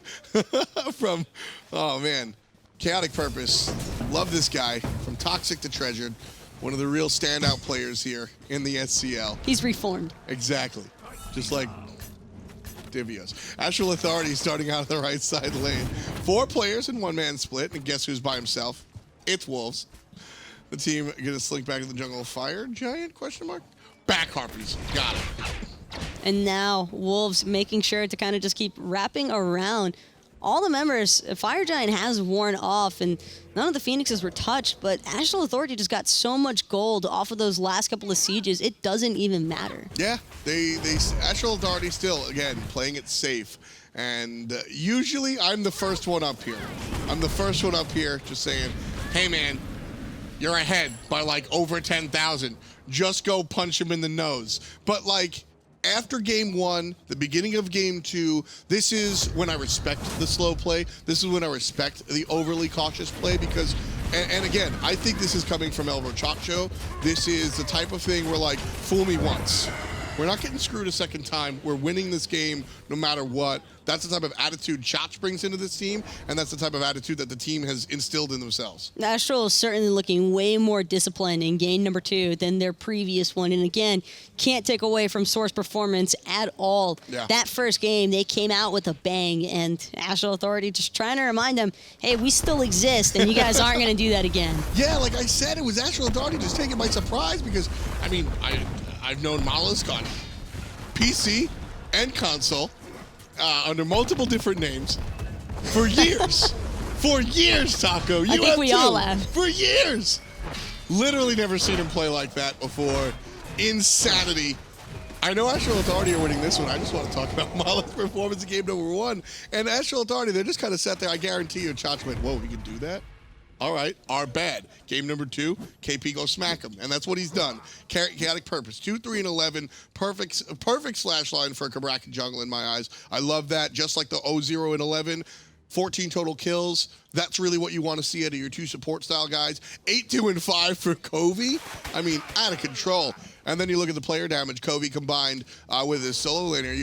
D: from, oh man, KhaoticPurpose. Love this guy from Toxic to Treasured. One of the real standout players here in the SCL.
E: He's reformed.
D: Exactly. Just like Divios. Astral Authority starting out of the right side lane. 4 players in one-man split, and guess who's by himself? It's Wolves. The team gonna slink back to the jungle. Fire Giant, question mark? Back Harpies, got it.
E: And now Wolves making sure to kind of just keep wrapping around all the members. Fire Giant has worn off, and none of the Phoenixes were touched, but Astral Authority just got so much gold off of those last couple of sieges, it doesn't even matter.
D: Yeah, they Astral Authority still, again, playing it safe. And usually I'm the first one up here. I'm the first one up here just saying, hey man, you're ahead by like over 10,000. Just go punch him in the nose. But like, after game 1, the beginning of game 2, this is when I respect the slow play. This is when I respect the overly cautious play because, and again, I think this is coming from El Rochacho. This is the type of thing where like, fool me once. We're not getting screwed a second time. We're winning this game no matter what. That's the type of attitude Chach brings into this team, and that's the type of attitude that the team has instilled in themselves.
E: Astral is certainly looking way more disciplined in game number 2 than their previous one. And again, can't take away from SoaR's performance at all.
D: Yeah.
E: That first game, they came out with a bang, and Astral Authority just trying to remind them, hey, we still exist, and you guys aren't going to do that again.
D: Yeah, like I said, it was Astral Authority just taken by surprise because, I mean, I've known Mollusk on PC and console under multiple different names for years. For years, Taco. You
E: I think
D: have
E: we
D: too.
E: all have.
D: For years. Literally never seen him play like that before. Insanity. I know Astral Authority are winning this one. I just want to talk about Mollusk's performance in game number 1. And Astral Authority, they just kind of sat there. I guarantee you, Chach went, whoa, we can do that? All right, our bad. Game number 2, KP go smack him, and that's what he's done. KhaoticPurpose, 2, 3, and 11, perfect slash line for a Cabrakan jungle in my eyes. I love that, just like the 0, 0, and 11. 14 total kills. That's really what you want to see out of your 2 support style guys. 8, 2, and 5 for Coviiii. I mean, out of control. And then you look at the player damage. Coviiii combined with his solo laner.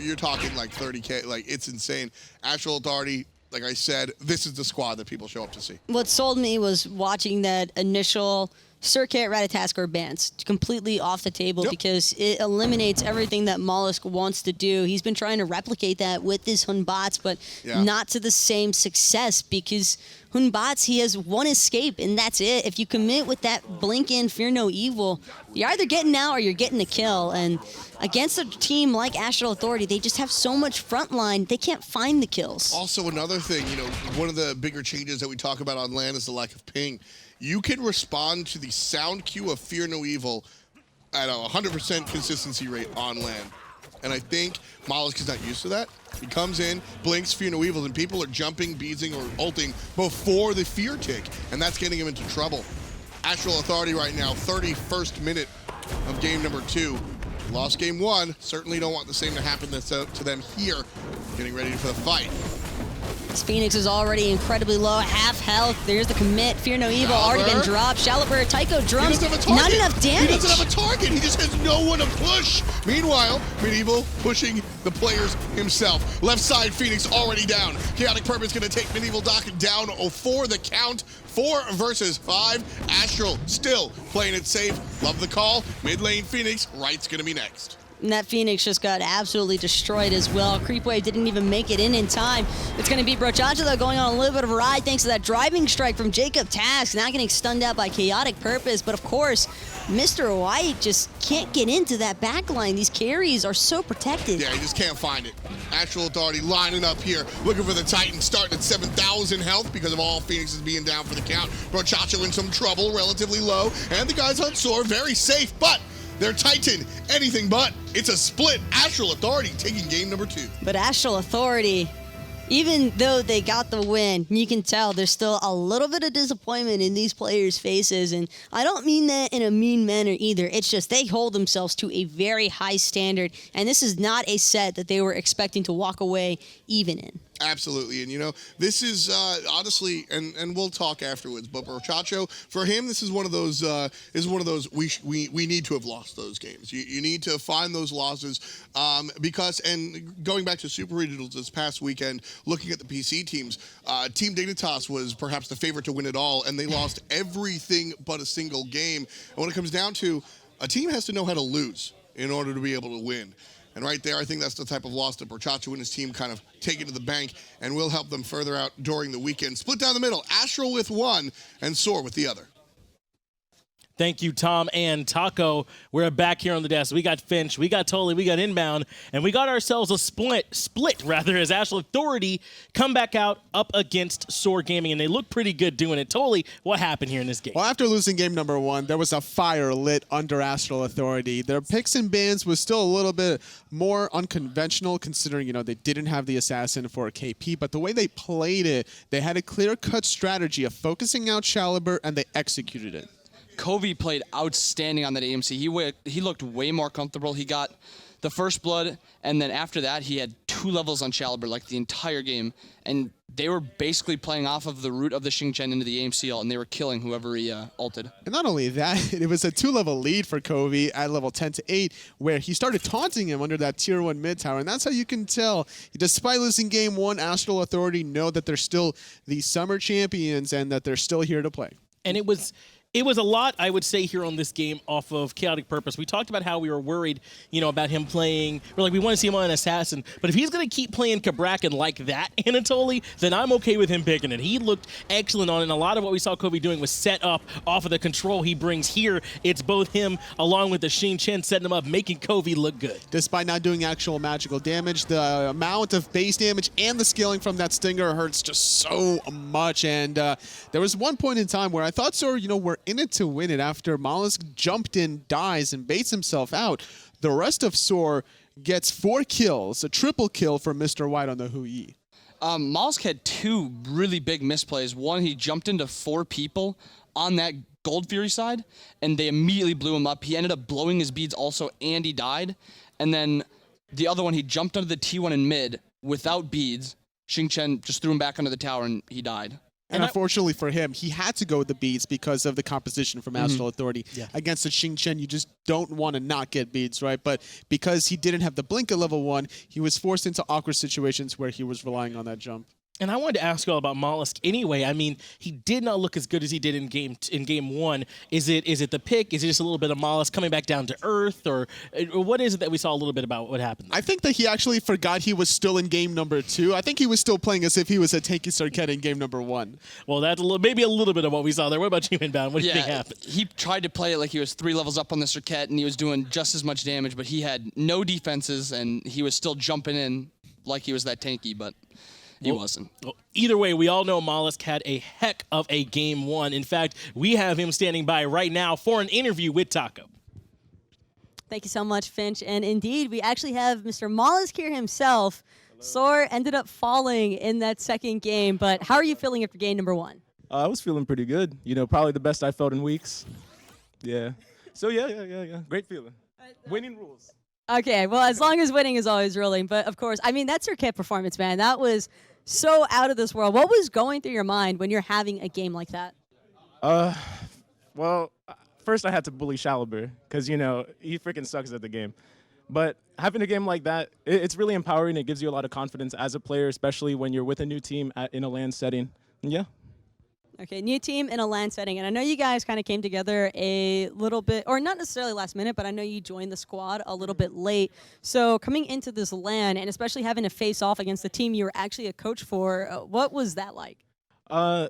D: You're talking like 30K. Like, it's insane. Astral Authority, like I said, this is the squad that people show up to see.
E: What sold me was watching that initial Circuit Ratatasker bans completely off the table because it eliminates everything that Mollusk wants to do. He's been trying to replicate that with his Batz, but not to the same success because Batz, he has one escape, and that's it. If you commit with that blink in, fear no evil, you're either getting out or you're getting a kill. And against a team like Astral Authority, they just have so much front line, they can't find the kills. Also,
D: another thing, you know, one of the bigger changes that we talk about on LAN is the lack of ping. You can respond to the sound cue of Fear No Evil at a 100% consistency rate on LAN. And I think Mollusk is not used to that. He comes in, blinks Fear No Evil, and people are jumping, beezing, or ulting before the fear tick, and that's getting him into trouble. Astral Authority right now, 31st minute of game number 2. Lost game 1. Certainly don't want the same to happen to them here. Getting ready for the fight.
E: This Phoenix is already incredibly low, half health. There's the commit. Fear No Evil already been dropped. Shalibur, Tycho drums, not enough damage.
D: He doesn't have a target. He just has no one to push. Meanwhile, Medieval pushing the players himself. Left side, Phoenix already down. KhaoticPurpose going to take MedievalDoc down for the count. 4 versus 5. Astral still playing it safe. Love the call. Mid lane Phoenix. Right's going to be next.
E: And that Phoenix just got absolutely destroyed as well. Creepwave didn't even make it in time. It's going to be Brochacho, though, going on a little bit of a ride thanks to that driving strike from JacobTask. Not getting stunned out by KhaoticPurpose. But, of course, Mr. White just can't get into that backline. These carries are so protected.
D: Yeah, he just can't find it. Astral Authority lining up here, looking for the Titan, starting at 7,000 health because of all Phoenixes being down for the count. Brochacho in some trouble, relatively low. And the guys on SoaR, very safe, but they're Titan, anything but. It's a split. Astral Authority taking game number 2.
E: But Astral Authority, even though they got the win, you can tell there's still a little bit of disappointment in these players' faces. And I don't mean that in a mean manner either. It's just they hold themselves to a very high standard. And this is not a set that they were expecting to walk away even in.
D: Absolutely, and you know, this is honestly, and we'll talk afterwards. But Brochacho, for him, this is one of those. We need to have lost those games. You need to find those losses because, and going back to Super Regionals this past weekend, looking at the PC teams, Team Dignitas was perhaps the favorite to win it all, and they lost everything but a single game. And when it comes down to, a team has to know how to lose in order to be able to win. And right there, I think that's the type of loss that Borchacho and his team kind of take it to the bank and will help them further out during the weekend. Split down the middle, Astral with one and SoaR with the other.
A: Thank you, Tom and Taco. We're back here on the desk. We got Finch, we got Tully, we got Inbound, and we got ourselves a split as Astral Authority come back out up against SoaR Gaming, and they look pretty good doing it. Tully, what happened here in this game?
B: Well, after losing game number 1, there was a fire lit under Astral Authority. Their picks and bans was still a little bit more unconventional, considering, you know, they didn't have the assassin for KP, but the way they played it, they had a clear-cut strategy of focusing out Chalibur, and they executed it.
C: Coviiii played outstanding on that AMC. He looked way more comfortable. He got the first blood, and then after that, he had 2 levels on Chalibur like the entire game. And they were basically playing off of the root of the Xing into the AMC ult, and they were killing whoever he ulted.
B: And not only that, it was a 2-level lead for Coviiii at level 10 to 8, where he started taunting him under that tier 1 mid tower. And that's how you can tell, despite losing game 1, Astral Authority know that they're still the summer champions and that they're still here to play.
A: And it was a lot, I would say, here on this game off of KhaoticPurpose. We talked about how we were worried, you know, about him playing. We're like, we want to see him on an assassin. But if he's going to keep playing Cabrakan like that, Anatoly, then I'm okay with him picking it. He looked excellent on it, and a lot of what we saw Coviiii doing was set up off of the control he brings here. It's both him along with the Xing setting him up, making Coviiii look good.
B: Despite not doing actual magical damage, the amount of base damage and the scaling from that Stinger hurts just so much. And there was one point in time where I thought SoaR, you know, were in it to win it after Mollusk jumped in, dies, and baits himself out. The rest of SoaR gets 4 kills, a triple kill from Mr. White on the Hui.
C: Mollusk had 2 really big misplays. One, he jumped into 4 people on that Gold Fury side, and they immediately blew him up. He ended up blowing his beads also, and he died. And then the other one, he jumped under the T1 in mid without beads. Xing just threw him back under the tower, and he died.
B: And unfortunately for him, he had to go with the beads because of the composition from Astral Authority. Yeah. Against the Xing, you just don't want to not get beads, right? But because he didn't have the blink at level 1, he was forced into awkward situations where he was relying on that jump.
A: And I wanted to ask you all about Mollusk anyway. I mean, he did not look as good as he did in game 1. Is it the pick? Is it just a little bit of Mollusk coming back down to earth? Or what is it that we saw a little bit about what happened there?
B: I think that he actually forgot he was still in game number 2. I think he was still playing as if he was a tanky Circuit in game number 1.
A: Well, that's maybe a little bit of what we saw there. What about you, Inbound? What do you think happened?
C: He tried to play it like he was 3 levels up on the Circuit, and he was doing just as much damage, but he had no defenses, and he was still jumping in like he was that tanky, but he wasn't.
A: Well, either way, we all know Mollusk had a heck of a game 1. In fact, we have him standing by right now for an interview with Taco.
E: Thank you so much, Finch. And indeed, we actually have Mr. Mollusk here himself. SoaR ended up falling in that second game, but how are you feeling after game number 1?
F: I was feeling pretty good. You know, probably the best I felt in weeks. Yeah. So, yeah. Great feeling. Winning rules.
E: Okay, well, as long as winning is always ruling. But, of course, I mean, that Circuit performance, man, that was so out of this world. What was going through your mind when you're having a game like that?
F: Well, first I had to bully Chalibur because, you know, he freaking sucks at the game. But having a game like that, it's really empowering. It gives you a lot of confidence as a player, especially when you're with a new team in a LAN setting. And yeah.
E: Okay, new team in a LAN setting, and I know you guys kind of came together a little bit, or not necessarily last minute, but I know you joined the squad a little bit late. So coming into this LAN, and especially having to face off against the team you were actually a coach for, what was that like?
F: I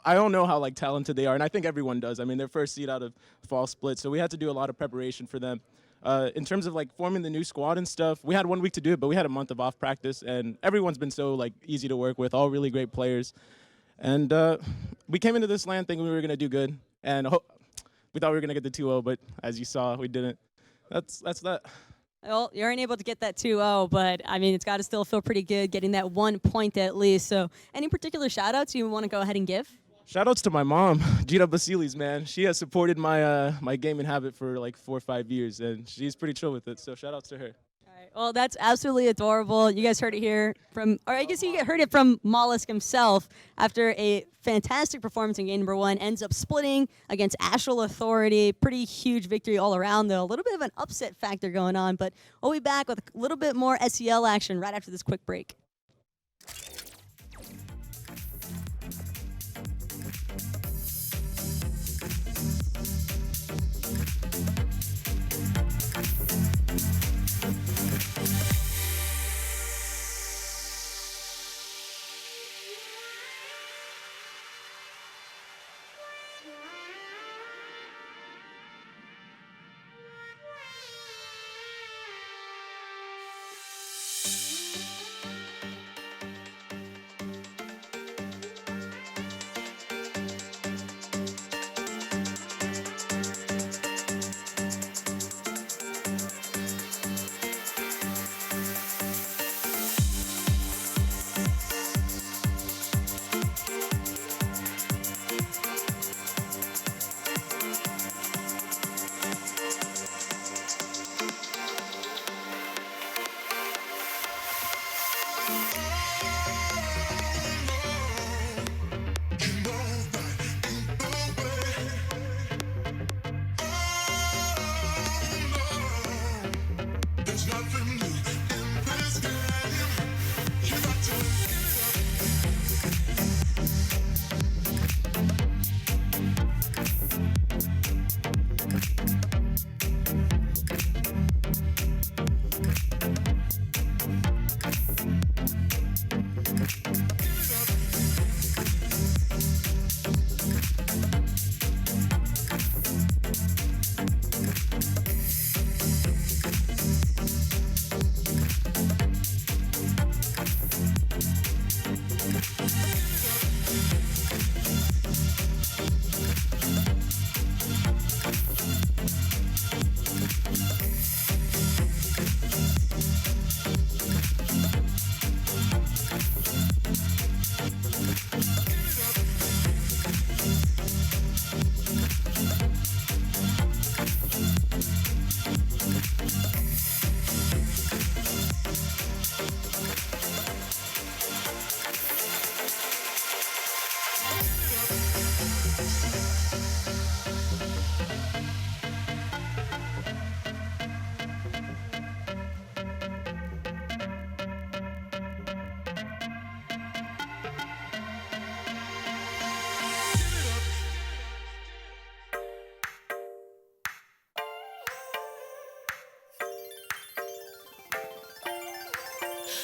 F: don't know how talented they are, and I think everyone does. I mean, their first seed out of fall split, so we had to do a lot of preparation for them. In terms of forming the new squad and stuff, we had 1 week to do it, but we had a month of off practice, and everyone's been so easy to work with, all really great players. And we came into this LAN thinking we were going to do good, and we thought we were going to get the 2-0, but as you saw, we didn't. That's that.
E: Well, you aren't able to get that 2-0, but, I mean, it's got to still feel pretty good getting that 1 point at least. So any particular shout-outs you want to go ahead and give?
F: Shout-outs to my mom, Gita Basilis, man. She has supported my my gaming habit for 4 or 5 years, and she's pretty chill with it, so shout-outs to her.
E: Well, that's absolutely adorable. You guys heard it here from, or I guess you heard it from Mollusk himself after a fantastic performance in game number 1, ends up splitting against Astral Authority. Pretty huge victory all around, though. A little bit of an upset factor going on, but we'll be back with a little bit more SEL action right after this quick break.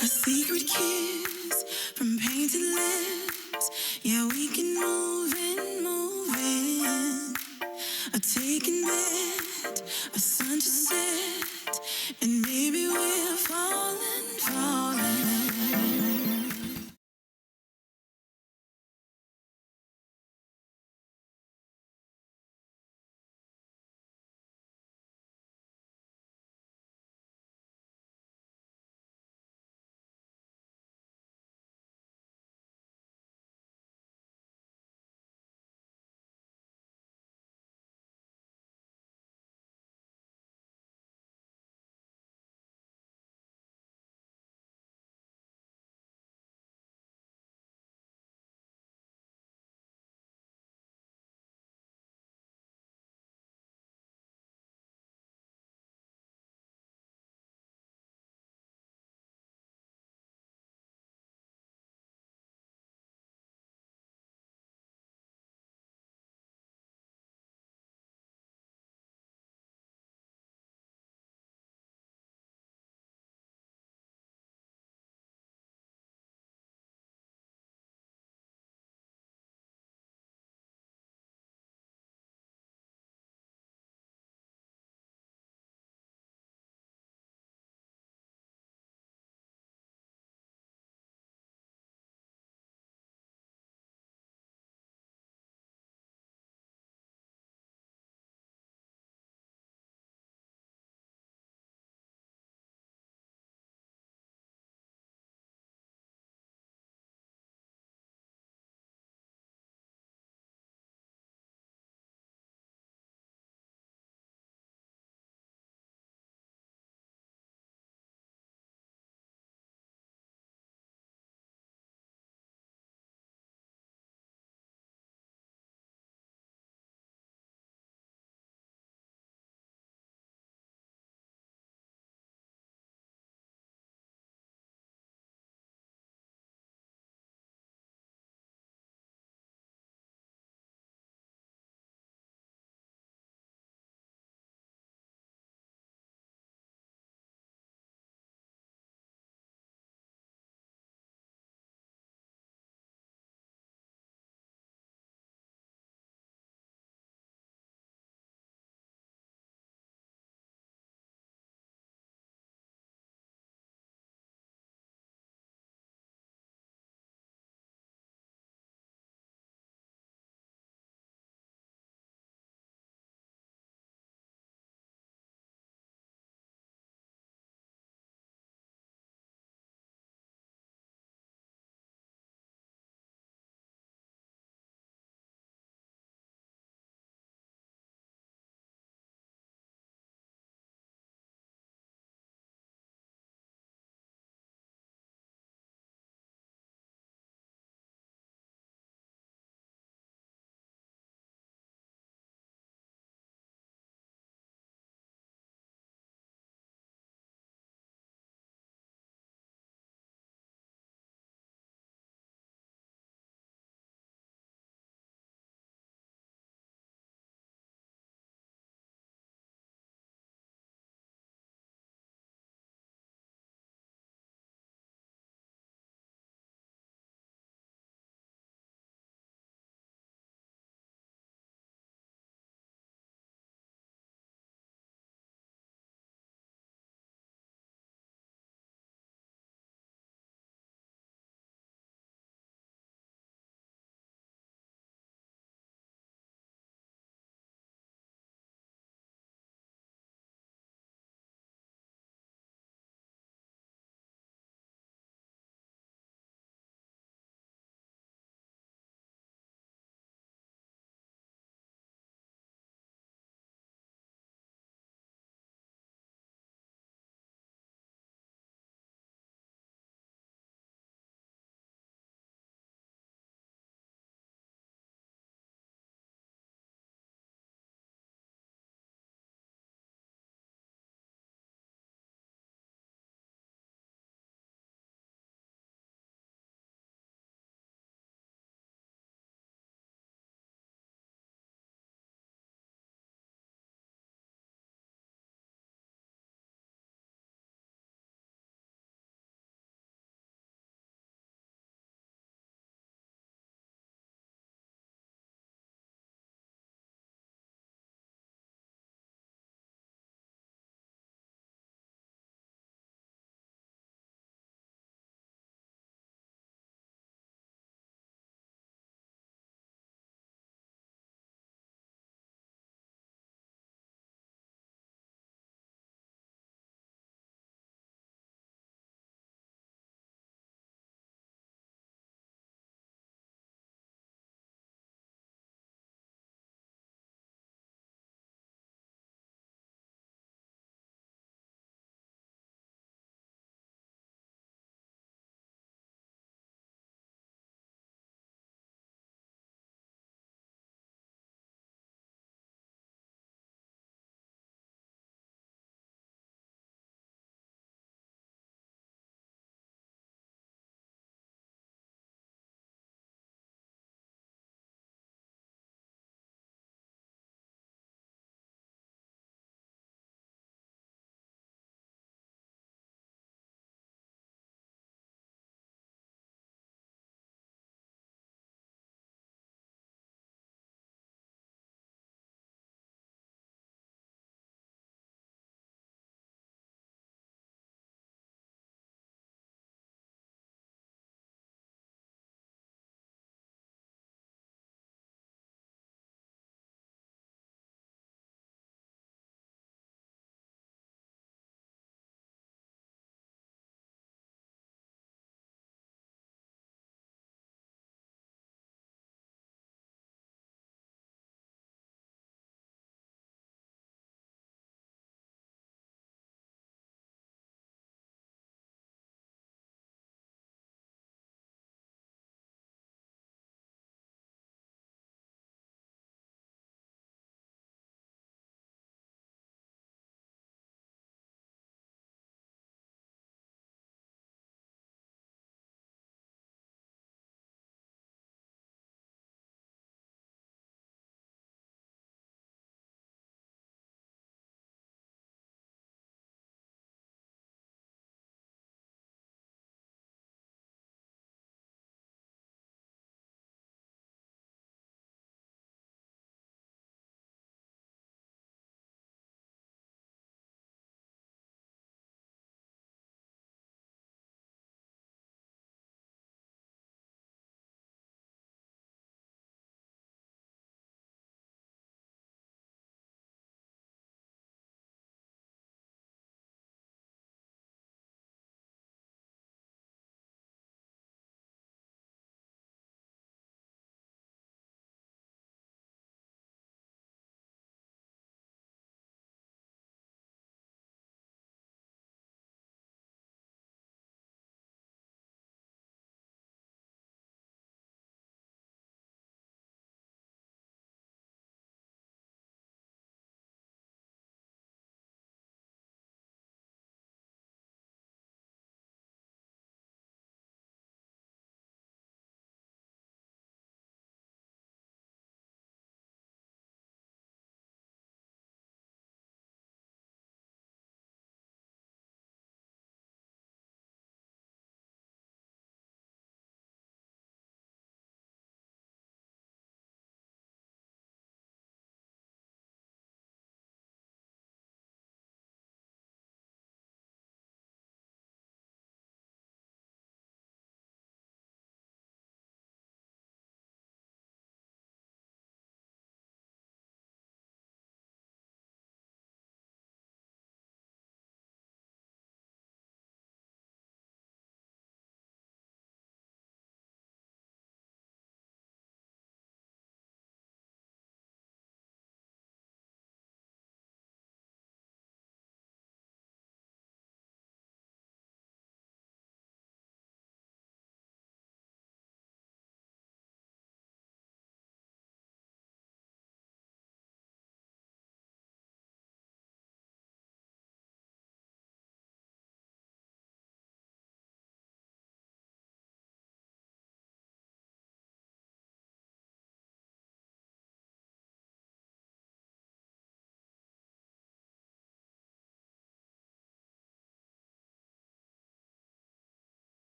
G: A secret kiss from painted lips. Yeah, we can move in. A taken bed, a sun to set.